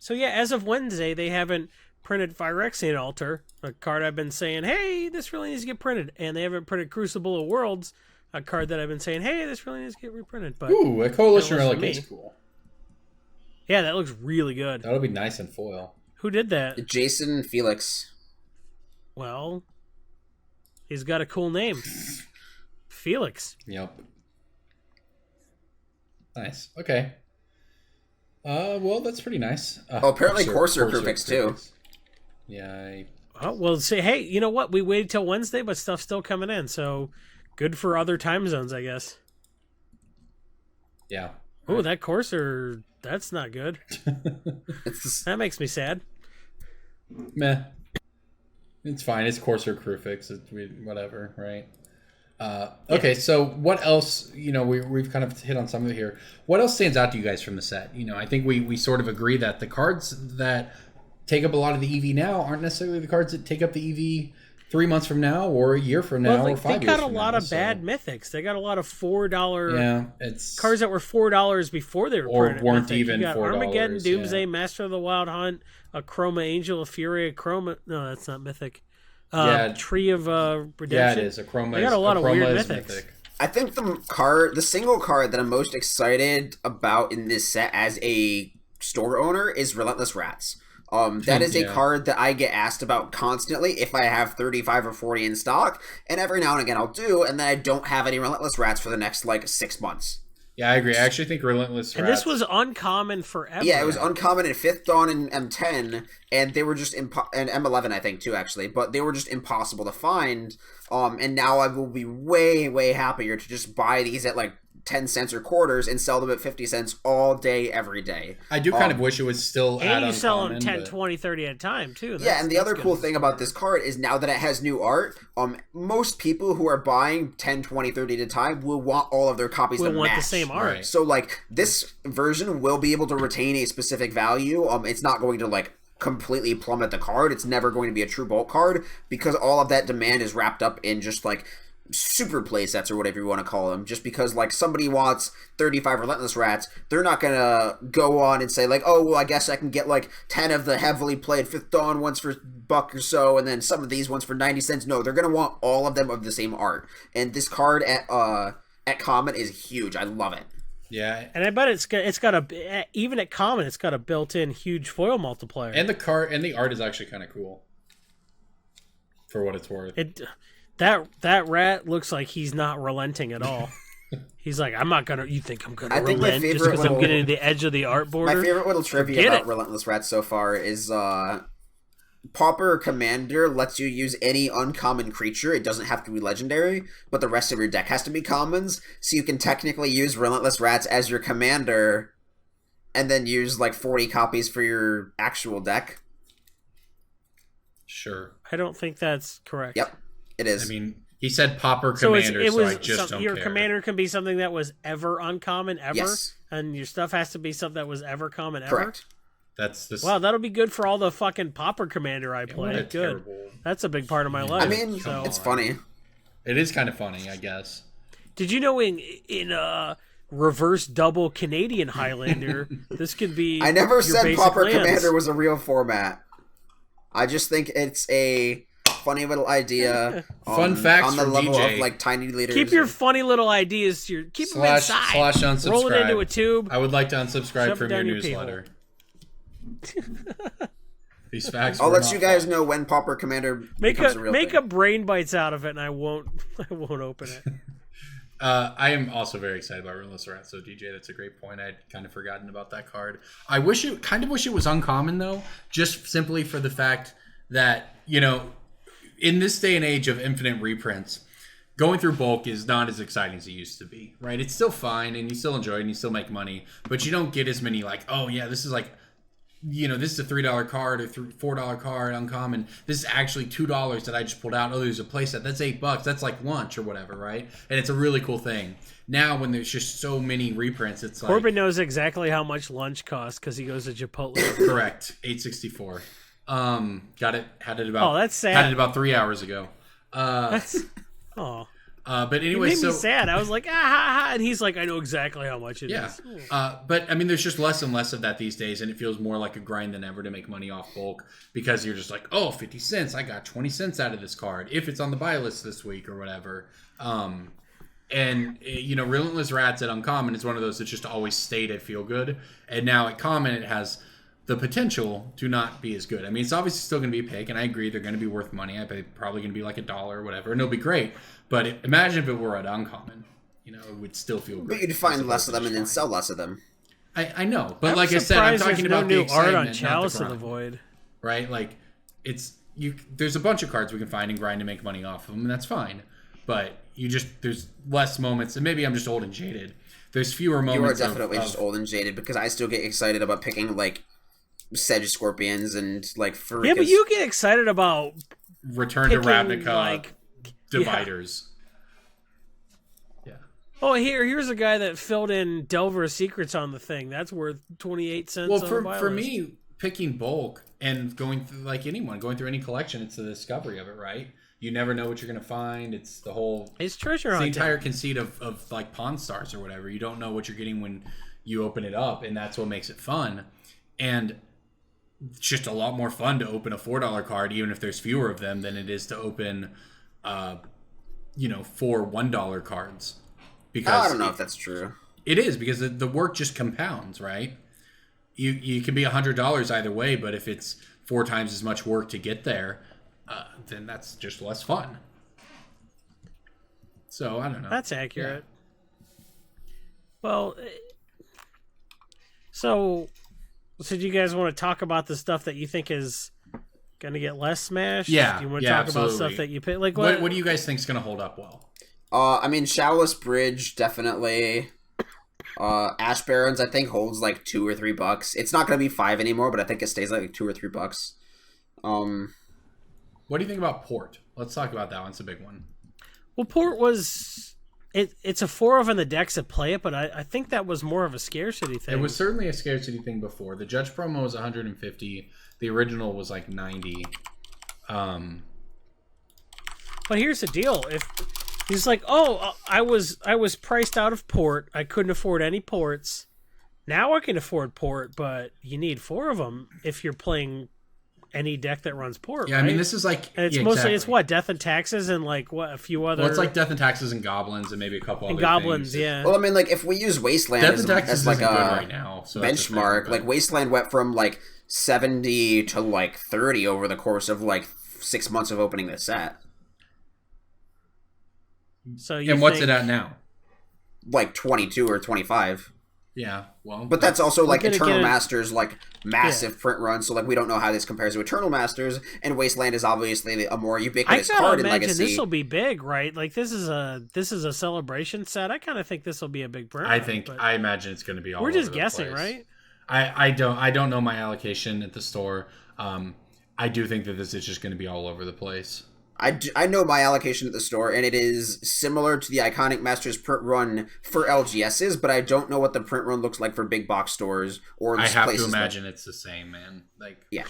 So yeah, as of Wednesday, they haven't printed Phyrexian Altar, a card I've been saying, hey, this really needs to get printed. And they haven't printed Crucible of Worlds, a card that I've been saying, hey, this really needs to get reprinted. But Ooh, a Coalition that looks Relic for is me. cool. Yeah, that looks really good. That'll be nice in foil. Who did that? Jason Felix. Well, he's got a cool name. Felix. Yep. Nice. Okay. Well, that's pretty nice. Apparently Corsair Krufix too. Yeah. Oh, well, say, hey, you know what? We waited till Wednesday, but stuff's still coming in. So good for other time zones, I guess. Yeah. Oh, that Corsair, that's not good. That makes me sad. Meh. It's fine. It's Corsair Krufix. Whatever, right? Okay, so what else? We've kind of hit on some of it here. What else stands out to you guys from the set? I think we sort of agree that the cards that take up a lot of the EV now aren't necessarily the cards that take up the EV 3 months from now or a year from now or 5 years from now. They got a lot of bad mythics. They got a lot of $4 it's cards that were $4 before they were or printed. weren't Mythic. even you got $4. Armageddon, Doomsday, Master of the Wild Hunt, a Chroma Angel, a Fury, a Chroma. No, that's not Mythic. Tree of Redemption. Yeah, it is. A Chroma. They got a lot of weird mythics. Mythic. I think the single card that I'm most excited about in this set as a store owner is Relentless Rats. That is a card that I get asked about constantly if I have 35 or 40 in stock, and every now and again I'll do, and then I don't have any Relentless Rats for the next 6 months. Yeah, I agree. I actually think Relentless Rats... And this was uncommon forever. Yeah, it was uncommon in 5th Dawn and M10, and they were just... and M11, I think, too, actually. But they were just impossible to find. And now I will be way, way happier to just buy these at, 10 cents or quarters and sell them at 50 cents all day, every day. I do kind of wish it was still at And you sell them uncommon, 10, 20, 30 at a time, too. And the other cool thing about this card is now that it has new art, most people who are buying 10, 20, 30 at a time will want all of their copies to want match. the same art. Right. So, this version will be able to retain a specific value. It's not going to, completely plummet the card. It's never going to be a true bulk card because all of that demand is wrapped up in just, super play sets or whatever you want to call them. Just because somebody wants 35 Relentless Rats, they're not gonna go on and say oh well, I guess I can get 10 of the heavily played 5th Dawn ones for $1 or so, and then some of these ones for 90 cents. No, they're gonna want all of them of the same art. And this card at Common is huge. I love it. Yeah, and I bet it's got a even at Common it's got a built-in huge foil multiplier. And the art is actually kind of cool for what it's worth. That rat looks like he's not relenting at all. He's like, I'm not gonna. You think I'm gonna relent just because I'm getting to the edge of the art border? My favorite little trivia about Relentless Rats so far is Pauper Commander lets you use any uncommon creature. It doesn't have to be legendary, but the rest of your deck has to be commons. So you can technically use Relentless Rats as your commander, and then use 40 copies for your actual deck. Sure. I don't think that's correct. Yep. It is. I mean, he said Pauper Commander, so I just don't your care. commander can be something that was ever uncommon, ever, yes. And your stuff has to be something that was ever common, ever. Correct. That's this. Wow, that'll be good for all the fucking Pauper Commander I play. Good. Terrible... That's a big part of my life. I mean, it's funny. It is kind of funny, I guess. Did you know in reverse double Canadian Highlander, this could be? I never said Pauper lands. Commander was a real format. I just think it's a funny little idea. Fun facts on the from level DJ. of tiny leaders. Keep your funny little ideas. Keep them inside. / unsubscribe. Roll it into a tube. I would like to unsubscribe Shove from it your down your newsletter. These facts. I'll let you guys know when Pauper Commander becomes a real make thing. a brain bites out of it, and I won't open it. I am also very excited about Relentless Rats. So DJ, that's a great point. I'd kind of forgotten about that card. I wish it was uncommon though, just simply for the fact that in this day and age of infinite reprints, going through bulk is not as exciting as it used to be, right? It's still fine, and you still enjoy it, and you still make money, but you don't get as many oh yeah, this is this is a $3 card or $4 card uncommon. This is actually $2 that I just pulled out. Oh, there's a playset. That's $8. That's like lunch or whatever, right? And it's a really cool thing. Now, when there's just so many reprints, it's Corbin knows exactly how much lunch costs because he goes to Chipotle. Correct. $8.64. Got it. Had it about. Oh, that's sad. Had it about 3 hours ago. That's. Oh. But It anyway, made me sad. I was like, ah, ha, ha. And he's like, I know exactly how much it is. But I mean, there's just less and less of that these days, and it feels more like a grind than ever to make money off bulk because you're just like, oh, 50 cents. I got 20 cents out of this card if it's on the buy list this week or whatever. And, you know, Relentless Rats at Uncommon is one of those that just always stayed at Feel Good. And now at Common, it has the potential to not be as good. I mean, it's obviously still going to be a pick, and I agree they're going to be worth money. I bet they're probably going to be like $1 or whatever, and it'll be great. But imagine if it were at Uncommon. You know, it would still feel great. But you'd find less of them and then sell less of them. I know. But like I said, I'm talking about no the new art on excitement, Chalice not of the the grind. Void. Right? Like, there's a bunch of cards we can find and grind to make money off of them, and that's fine. But there's less moments, and maybe I'm just old and jaded. There's fewer moments. You are definitely just old and jaded because I still get excited about picking like Sedge Scorpions and like Furikas. Yeah, but you get excited about Return to picking, Ravnica dividers. Yeah. Oh, here's a guy that filled in Delver's Secrets on the thing. That's worth 28 cents. Well, on the buy for list. me, picking bulk and going through going through any collection, it's the discovery of it, right? You never know what you're going to find. It's the whole... It's treasure the hunting. entire conceit of like Pawn Stars or whatever. You don't know what you're getting when you open it up, and that's what makes it fun. And it's just a lot more fun to open a $4 card, even if there's fewer of them, than it is to open, 4 $1 cards. Because I don't know if that's true. It is, because the work just compounds, right? You can be $100 either way, but if it's 4 times as much work to get there, then that's just less fun. So, I don't know. That's accurate. Yeah. Well, so do you guys want to talk about the stuff that you think is going to get less smashed? Yeah. Do you want to talk absolutely. about stuff that you pick? Like what do you guys think is going to hold up well? I mean, Shadowless Bridge definitely. Ash Barons I think holds like $2 or $3. It's not going to be 5 anymore, but I think it stays like $2 or $3. What do you think about Port? Let's talk about that one. It's a big one. Well, Port was... It's a 4 of in the decks that play it, but I think that was more of a scarcity thing. It was certainly a scarcity thing before. The Judge promo was 150. The original was like 90. But here's the deal. If he's like, oh, I was priced out of Port. I couldn't afford any ports. Now I can afford Port, but you need 4 of them if you're playing any deck that runs Port. Yeah, right? I mean, this is like... And it's mostly, it's what? Death and Taxes and like what? A few other... Well, it's like Death and Taxes and Goblins and maybe a couple other Goblins, things. yeah. Well, I mean, like, if we use Wasteland Death and Taxes as like isn't a good right now, so benchmark, like, Wasteland went from, like, 70 to, like, 30 over the course of, like, 6 months of opening the set. So and what's it at now? Like, 22 or 25. Yeah, well... But that's also, like, gonna Eternal get Masters, like, massive print run, so, like, we don't know how this compares to Eternal Masters, and Wasteland is obviously a more I ubiquitous gotta card in imagine Legacy. this will be big, right? Like this is a celebration set. I kind of think this will be a big print. I imagine it's going to be all we're over just the guessing, place. right? I don't know my allocation at the store. I do think that this is just going to be all over the place. I know my allocation at the store, and it is similar to the Iconic Masters print run for LGSs, but I don't know what the print run looks like for big box stores or I have to places imagine it's the same, man. Like, yeah,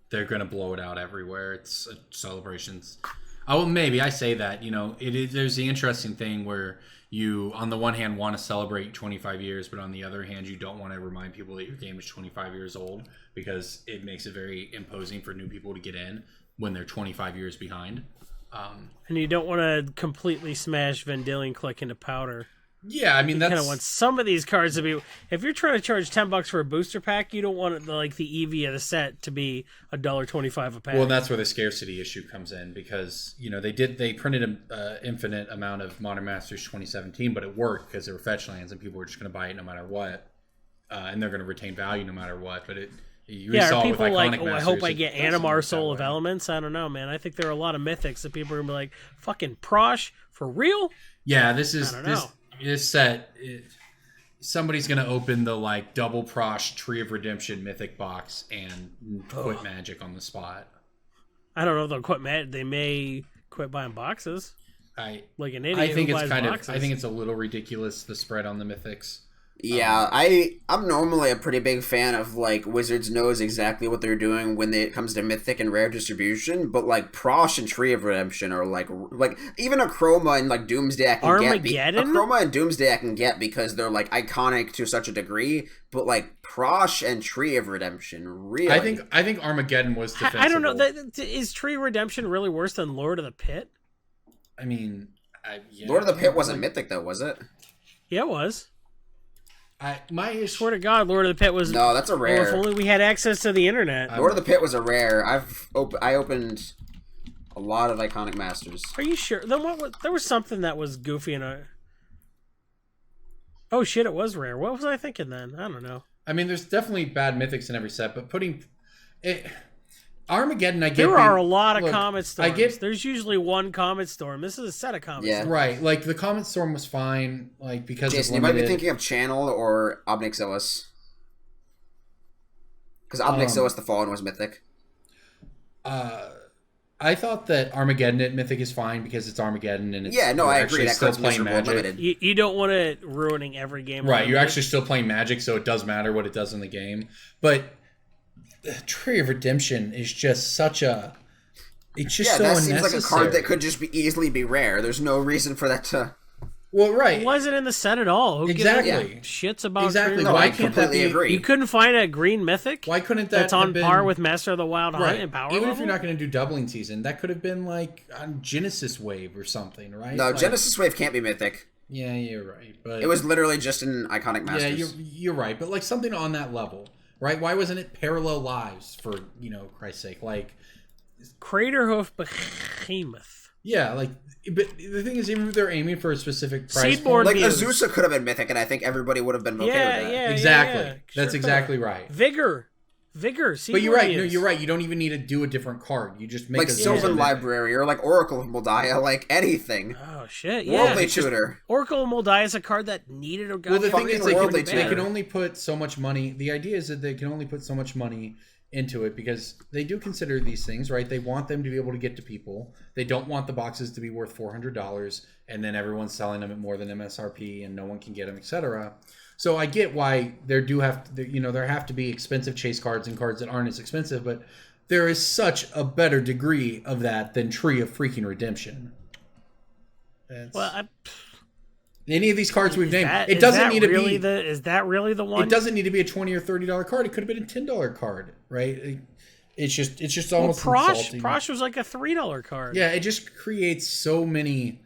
they're going to blow it out everywhere. It's celebrations. Oh, well, maybe I say that. You know, there's the interesting thing where you, on the one hand, want to celebrate 25 years, but on the other hand, you don't want to remind people that your game is 25 years old because it makes it very imposing for new people to get in when they're 25 years behind. And you don't want to completely smash Vendilion Click into powder. Yeah, I mean, You kind of want some of these cards to be... If you're trying to charge $10 for a booster pack, you don't want it, like the EV of the set to be $1.25 a pack. Well, and that's where the scarcity issue comes in because, you know, they printed an infinite amount of Modern Masters 2017, but it worked because they were fetch lands and people were just going to buy it no matter what. And they're going to retain value no matter what, but it... Are people like, Masters, I hope I get doesn't Animar work Soul that of way. Elements? I don't know, man. I think there are a lot of mythics that people are going to be like, fucking Prosh? For real? Yeah, this is I don't know. this set. Somebody's gonna open the like double Prosh Tree of Redemption mythic box and quit Magic on the spot. I don't know if they'll quit Magic. They may quit buying boxes. Like an idiot. I think who it's buys kind boxes. of. I think it's a little ridiculous the spread on the mythics. Yeah, I'm normally a pretty big fan of like Wizards knows exactly what they're doing when it comes to mythic and rare distribution, but like Prosh and Tree of Redemption are like even a Chroma and like Doomsday I can Armageddon? a Chroma and Doomsday I can get because they're like iconic to such a degree, but like Prosh and Tree of Redemption really. I think Armageddon was defensible. I don't know. Is Tree of Redemption really worse than Lord of the Pit? I mean, yeah, Lord of the Pit wasn't mythic though, was it? Yeah, it was. I swear to God, Lord of the Pit was. No, that's a rare. Well, if only we had access to the internet. Lord of the Pit was a rare. I opened a lot of iconic masters. Are you sure? Then there was something that was goofy in a. Oh shit! It was rare. What was I thinking then? I don't know. I mean, there's definitely bad mythics in every set, but putting it. Armageddon, I get. There are a lot of Comet Storms. I get. There's usually one Comet Storm. This is a set of Comet Storms. Right. Like, the Comet Storm was fine, like, because Jason, you might be thinking of Channel or Obnixilis. Because Obnixilis the Fallen was mythic. I thought that Armageddon at Mythic is fine because it's Armageddon and it's I agree. That still playing Magic. Limited. You don't want it ruining every game. Right. You're actually still playing Magic, so it does matter what it does in the game. But Tree of Redemption is just such a. It's just so that unnecessary. seems like a card that could just easily be rare. There's no reason for that to. Well, right. It wasn't in the set at all. Who exactly. Shits about exactly. No, Why I can't that be? Agree. You couldn't find a green mythic. Why couldn't that? That's on have par been, with Master of the Wild Hunt and Power Even level? if you're not going to do doubling season, that could have been like on Genesis Wave or something, right? No, like, Genesis Wave can't be mythic. Yeah, you're right. But it was literally just an iconic masters. Yeah, you're right. But like something on that level, right? Why wasn't it Parallel Lives for Christ's sake? Like Craterhoof Behemoth. Yeah, like, but the thing is, even if they're aiming for a specific price Seedborn point, like Azusa could have been mythic, and I think everybody would have been okay with that. Yeah, exactly. Yeah. That's exactly right. Vigor. But you're right. No, you're right. You don't even need to do a different card. You just make like Sylvan Library or like Oracle of Moldiah, like anything. Oh shit! Yeah, Worldly Tutor. Oracle of Moldiah is a card that needed a. Well, the thing is, they can only put so much money. The idea is that they can only put so much money into it because they do consider these things, right? They want them to be able to get to people. They don't want the boxes to be worth $400 and then everyone's selling them at more than MSRP and no one can get them, etc. So I get why there have to be expensive chase cards and cards that aren't as expensive, but there is such a better degree of that than Tree of freaking Redemption. Any of these cards we've named, it doesn't need to be. Is that really the one? It doesn't need to be a $20 or $30 card. It could have been a $10 card, right? It's just almost insulting. Prosh was like a $3 card. Yeah, it just creates so many.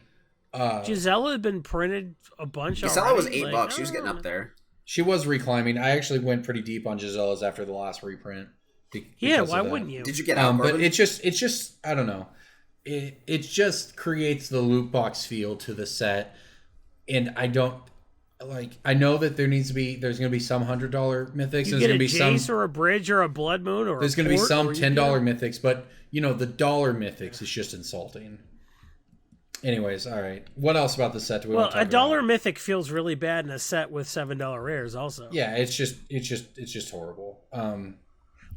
Gisela had been printed a bunch. Gisela was $8. She was getting up there. She was reclimbing. I actually went pretty deep on Gisela's after the last reprint. Yeah, why wouldn't you? Did you get out? But it's just I don't know. It just creates the loot box feel to the set. And I don't like. I know that there's going to be some $100 mythics. There's going to be some Jace or a Bridge or a Blood Moon or there's going to be some $10 mythics, but the dollar mythics is just insulting. Anyways, all right. What else about the set do we want to talk about? Well, a dollar mythic feels really bad in a set with $7 rares. Also, yeah, it's just horrible.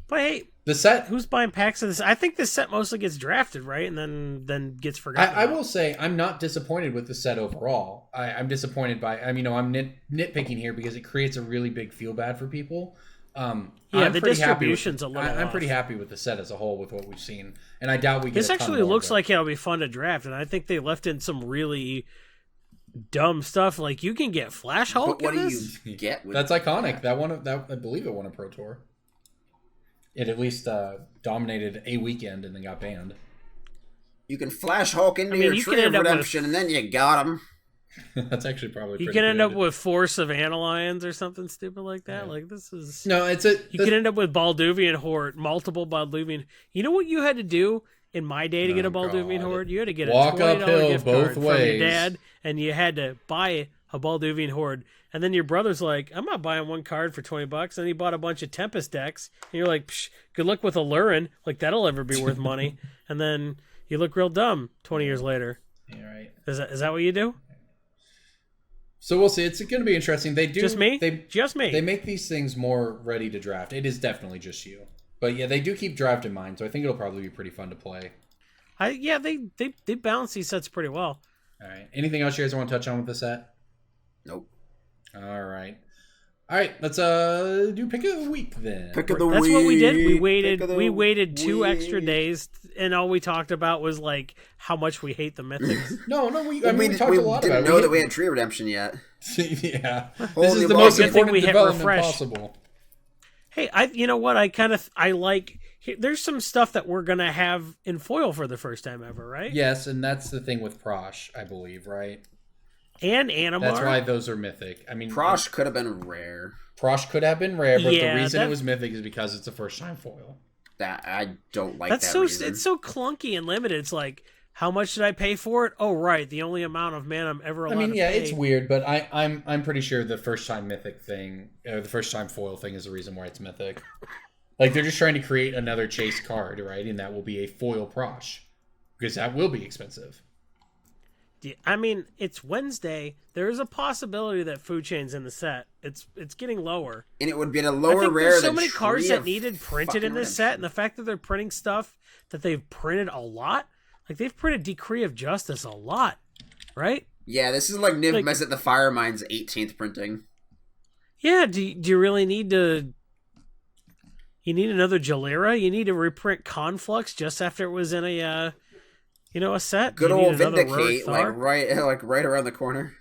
But hey, the set. Who's buying packs of this? I think this set mostly gets drafted, right, and then gets forgotten. I will say I'm not disappointed with the set overall. I'm disappointed by. I'm nitpicking here because it creates a really big feel bad for people. The distribution's a little. I'm pretty happy with the set as a whole with what we've seen, and I doubt we get. This actually looks like it'll be fun to draft, and I think they left in some really dumb stuff. Like you can get Flash Hulk. But what do you get? That's iconic. That I believe it won a Pro Tour. It at least dominated a weekend and then got banned. You can Flash Hulk into your Tree of Redemption, and then you got him. That's actually probably you can end up with Force of Analions or something stupid like that. Yeah. Like this is you can end up with Balduvian Horde, multiple Balduvian. You know what you had to do in my day to get a Balduvian Horde? You had to get a $20 gift card from your dad, and you had to buy a Balduvian Horde. And then your brother's like, I'm not buying one card for $20. And he bought a bunch of Tempest decks. And you're like, psh, good luck with Alurin. Like, that'll ever be worth money. And then you look real dumb 20 years later. Yeah, right. Is that what you do? So we'll see. It's going to be interesting. They do just me. They make these things more ready to draft. It is definitely just you. But yeah, they do keep draft in mind. So I think it'll probably be pretty fun to play. They balance these sets pretty well. All right. Anything else you guys want to touch on with the set? Nope. All right. All right, let's do pick of the week then. Pick of the week. That's what we did. We Pick waited of the 2 extra week. days, and all we talked about was like how much we hate the mythics. No, we talked a lot didn't about it. know that we had tree redemption yet. Yeah, this Holy is the moly. most Good thing important we hit development refresh. possible. Hey, you know what? I like. There's some stuff that we're gonna have in foil for the first time ever, right? Yes, and that's the thing with Prosh, I believe, right? And Animar. That's why those are mythic. I mean, Prosh could have been rare. Prosh could have been rare, but Yeah, the reason that- it was mythic is because it's a first time foil. That I don't like. That's that so. reason. It's so clunky and limited. It's like, how much did I pay for it? Oh, right, the only amount of mana I'm ever allowed I mean, to yeah, pay. it's weird, but I'm pretty sure the first time mythic thing, the first time foil thing, is the reason why it's mythic. Like they're just trying to create another chase card, right? And that will be a foil Prosh, because that will be expensive. I mean, it's Wednesday. There is a possibility that food chain's in the set. It's getting lower. And it would be at a I lower think rare there's so than many cards Tree that of needed printed in fucking this set, and Redemption. the fact that they're printing stuff that they've printed a lot, like they've printed Decree of Justice a lot, right? Yeah, this is like Niv Like- Mizzet the Firemind's 18th printing. Yeah. Do you really need to? You need another Jalera. You need to reprint Conflux just after it was in a set. Good You need old another Vindicate, Raric Thar? like right around the corner.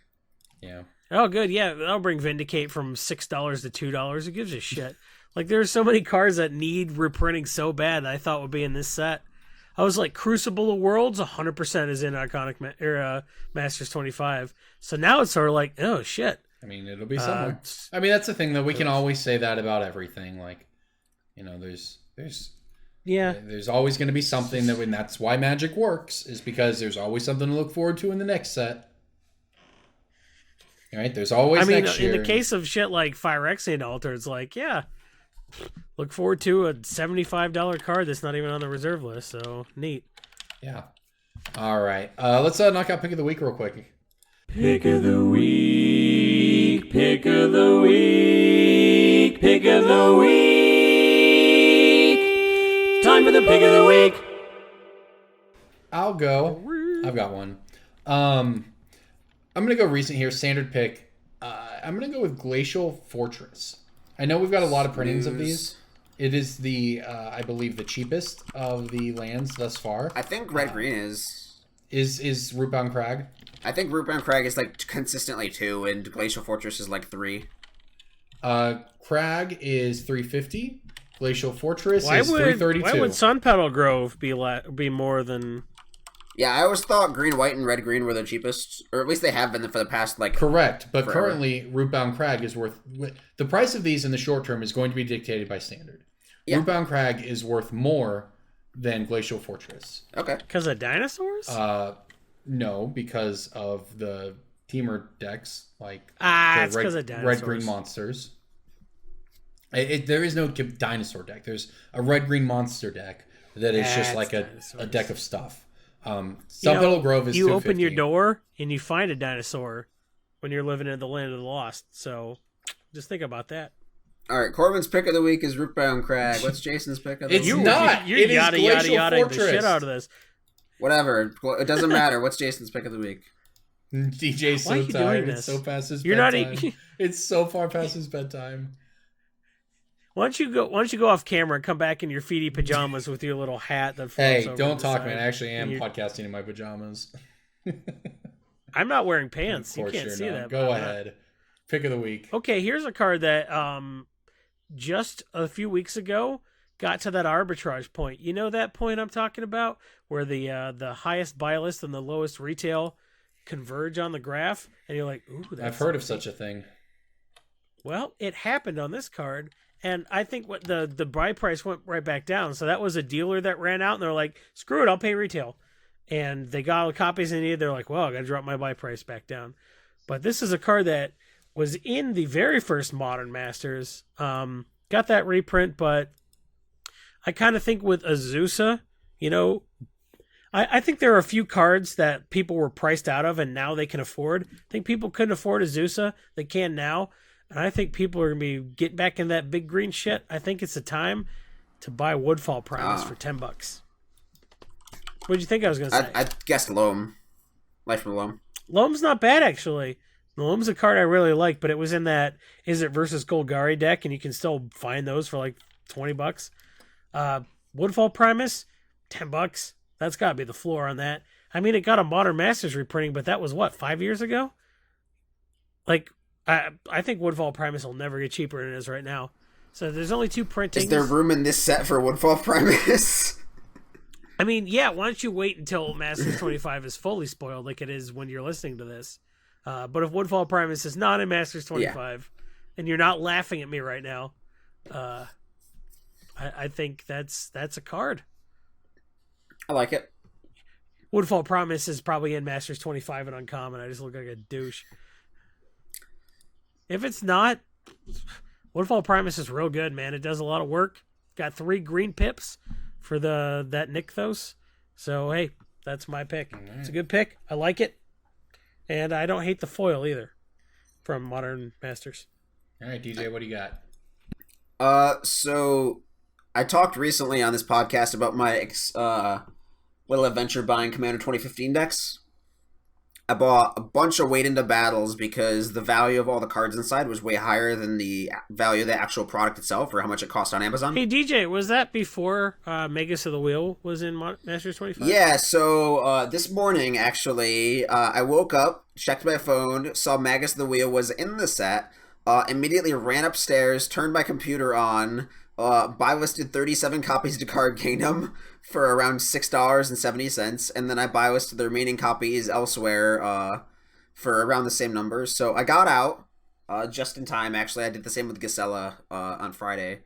Yeah. Oh, good. Yeah, that'll bring Vindicate from $6 to $2. Who gives a shit? Like, there's so many cards that need reprinting so bad that I thought would be in this set. I was like, Crucible of Worlds, 100% is in Iconic Masters 25. So now it's sort of like, oh, shit. I mean, it'll be somewhere. I mean, that's the thing, though. We can always say that about everything. Like, Yeah. there's always going to be something that, and that's why Magic works, is because there's always something to look forward to in the next set. All right? There's always I mean, next in year. the case of shit like Phyrexian Altar, it's like, yeah, look forward to a $75 card that's not even on the reserve list. So neat. Yeah. All right. Let's knock out pick of the week real quick. Pick of the week, pick of the week, pick of the week. Time for the pick of the week. I'll go. I've got one. I'm gonna go recent here. Standard pick. I'm gonna go with Glacial Fortress. I know we've got a lot of printings of these. It is the, I believe, the cheapest of the lands thus far. I think Red Green is. Is Rootbound Crag. I think Rootbound Crag is like consistently 2, and Glacial Fortress is like 3. Crag is 350. Glacial Fortress Why is would 332. Sun Petal Grove be more than? Yeah, I always thought Green, White, and Red Green were the cheapest, or at least they have been for the past like. Correct, but forever. currently Rootbound Crag is worth. The price of these in the short term is going to be dictated by Standard. Yeah. Rootbound Crag is worth more than Glacial Fortress. Okay. Because of dinosaurs? No, because of the teamer decks, like It's because of dinosaurs. red-green monsters. There is no dinosaur deck. There's a red-green monster deck that is just It's like a dinosaurs. deck of stuff. Sun You know, Petal Grove is you 250. open your door and you find a dinosaur when you're living in the land of the lost. So just think about that. All right. Corbin's pick of the week is Rootbound Crag. What's Jason's pick of the It's week? not. You're It is yada Glacial yada the Fortress. shit out of this. Whatever. It doesn't matter. What's Jason's pick of the week? DJ's Why are so you tired. doing It's this? so past his You're not bedtime. It's so far past his bedtime. Why don't you go off camera and come back in your feety pajamas with your little hat that flops Hey, over don't the talk, side. man. I actually am And you're- podcasting in my pajamas. I'm not wearing pants. Of You course can't you're see not. that. Go but I'm not. ahead. Pick of the week. Okay, here's a card that just a few weeks ago got to that arbitrage point. You know that point I'm talking about, where the highest buy list and the lowest retail converge on the graph, and you're like, ooh, that's I've heard of something. such a thing. Well, it happened on this card, and I think what the buy price went right back down. So that was a dealer that ran out, and they're like, screw it, I'll pay retail. And they got all the copies they needed. They're like, well, I got to drop my buy price back down. But this is a card that was in the very first Modern Masters. Got that reprint, but I kind of think with Azusa, I think there are a few cards that people were priced out of and now they can afford. I think people couldn't afford Azusa. They can now. And I think people are going to be getting back in that big green shit. I think it's the time to buy Woodfall Primus for $10. What did you think I was going to say? I guessed Loam. Life from Loam. Loam's not bad, actually. Loam's a card I really like, but it was in that Is It versus Golgari deck, and you can still find those for like $20. Woodfall Primus, $10. That's got to be the floor on that. I mean, it got a Modern Masters reprinting, but that was what, 5 years ago? Like, I think Woodfall Primus will never get cheaper than it is right now. So there's only 2 printings. Is there room in this set for Woodfall Primus? I mean, yeah, why don't you wait until Masters 25 is fully spoiled like it is when you're listening to this? But if Woodfall Primus is not in Masters 25, and you're not laughing at me right now, I think that's a card. I like it. Woodfall Primus is probably in Masters 25 and Uncommon. I just look like a douche. If it's not, Woodfall Primus is real good, man. It does a lot of work. Got 3 green pips for that Nykthos. So, hey, that's my pick. Right. It's a good pick. I like it. And I don't hate the foil either from Modern Masters. All right, DJ, what do you got? So I talked recently on this podcast about my little adventure buying Commander 2015 decks. I bought a bunch of Wade into Battles because the value of all the cards inside was way higher than the value of the actual product itself or how much it cost on Amazon. Hey, DJ, was that before Magus of the Wheel was in Masters 25? Yeah, so this morning, actually, I woke up, checked my phone, saw Magus of the Wheel was in the set, immediately ran upstairs, turned my computer on, buy listed 37 copies to Card Kingdom for around $6.70, and then I buy listed the remaining copies elsewhere for around the same numbers. So I got out just in time. Actually, I did the same with Gisela on Friday.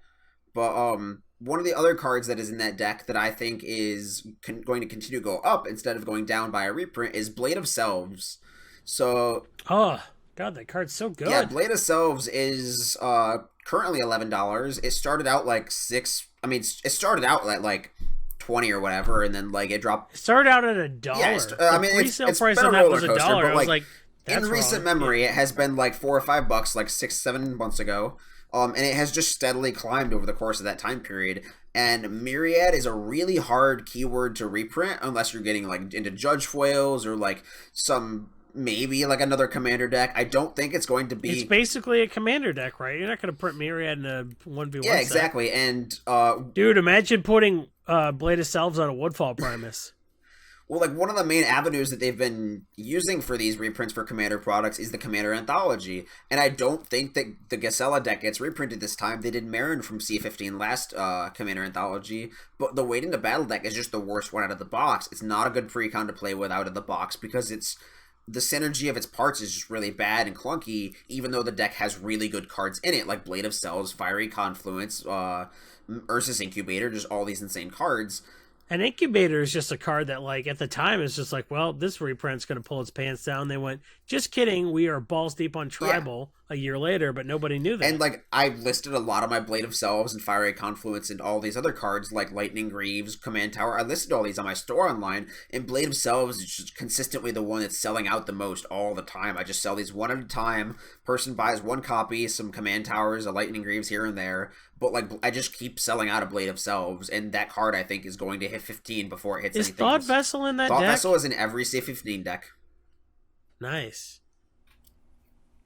But one of the other cards that is in that deck that I think is going to continue to go up instead of going down by a reprint is Blade of Selves. So, oh God, that card's so good. Yeah, Blade of Selves is currently $11. It started out like $6. I mean, it started out at like 20 or whatever, and then like it dropped. It started out at $1. Yeah, I mean, it's price been on a that roller was coaster, $1. but I was like, in recent memory, it has been like $4 or $5, like 6-7 months ago. And it has just steadily climbed over the course of that time period. And Myriad is a really hard keyword to reprint unless you're getting like into Judge foils or like some maybe like another commander deck. I don't think it's going to be. It's basically a commander deck, right? You're not going to print Myriad in a 1v1 Yeah, set. exactly. And dude, imagine putting Blade of Selves on a Woodfall Primus. Well, like one of the main avenues that they've been using for these reprints for Commander products is the Commander Anthology. And I don't think that the Gisela deck gets reprinted this time. They did Marin from C15 last Commander Anthology. But the Wade into Battle deck is just the worst one out of the box. It's not a good precon to play with out of the box because the synergy of its parts is just really bad and clunky, even though the deck has really good cards in it, like Blade of Selves, Fiery Confluence, Ursus Incubator, just all these insane cards. An Incubator is just a card that, like, at the time, is just like, well, this reprint's going to pull its pants down. They went, just kidding, we are balls deep on Tribal a year later, but nobody knew that. And, like, I listed a lot of my Blade of Selves and Fiery Confluence and all these other cards, like Lightning Greaves, Command Tower. I listed all these on my store online, and Blade of Selves is just consistently the one that's selling out the most all the time. I just sell these one at a time. Person buys one copy, some Command Towers, a Lightning Greaves here and there. But, like, I just keep selling out a Blade of Selves, and that card, I think, is going to hit 15 before it hits anything else. Is Thought Vessel in that deck? Thought Vessel is in every C15 deck. Nice.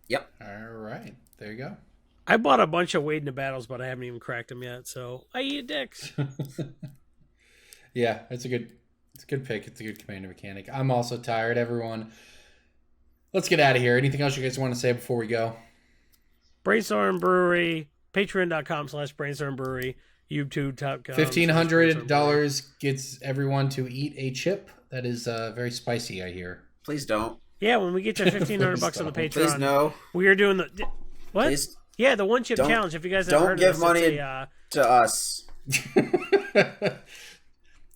Yep. All right. There you go. I bought a bunch of Wade into Battles, but I haven't even cracked them yet, so I eat dicks. Yeah, it's a good pick. It's a good commander mechanic. I'm also tired, everyone. Let's get out of here. Anything else you guys want to say before we go? Brainstorm Brewery, patreon.com/Brainstorm Brewery, YouTube.com. $1,500 gets everyone to eat a chip. That is very spicy, I hear. Please don't. Yeah, when we get to $1,500 on the Patreon, please no. We are doing the what? Please yeah, the one chip challenge. If you guys haven't heard don't of give this, money to us.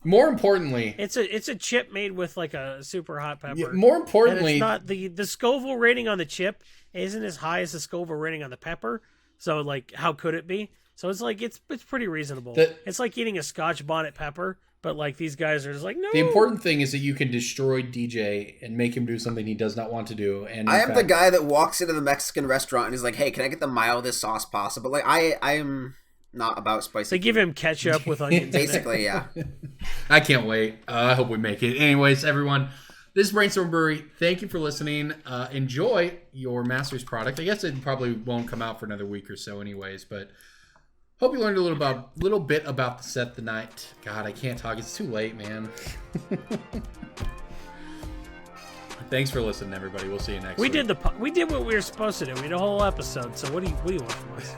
More importantly, it's a chip made with like a super hot pepper. Yeah, more importantly, and it's not the Scoville rating on the chip isn't as high as the Scoville rating on the pepper. So like, how could it be? So it's like it's pretty reasonable. It's like eating a Scotch bonnet pepper, but like these guys are just like, no. The important thing is that you can destroy DJ and make him do something he does not want to do. And I am the guy that walks into the Mexican restaurant and is like, "Hey, can I get the mildest sauce possible?" Like I am not about spicy. They give him ketchup with onions. Basically, yeah. I can't wait. I hope we make it. Anyways, everyone, This is Brainstorm Brewery. Thank you for listening. Enjoy your master's product. I guess it probably won't come out for another week or so anyways, but hope you learned a little bit about the set tonight. God, I can't talk. It's too late, man. Thanks for listening, everybody. We'll see you next week. We did what we were supposed to do. We did a whole episode, so what do you want from us?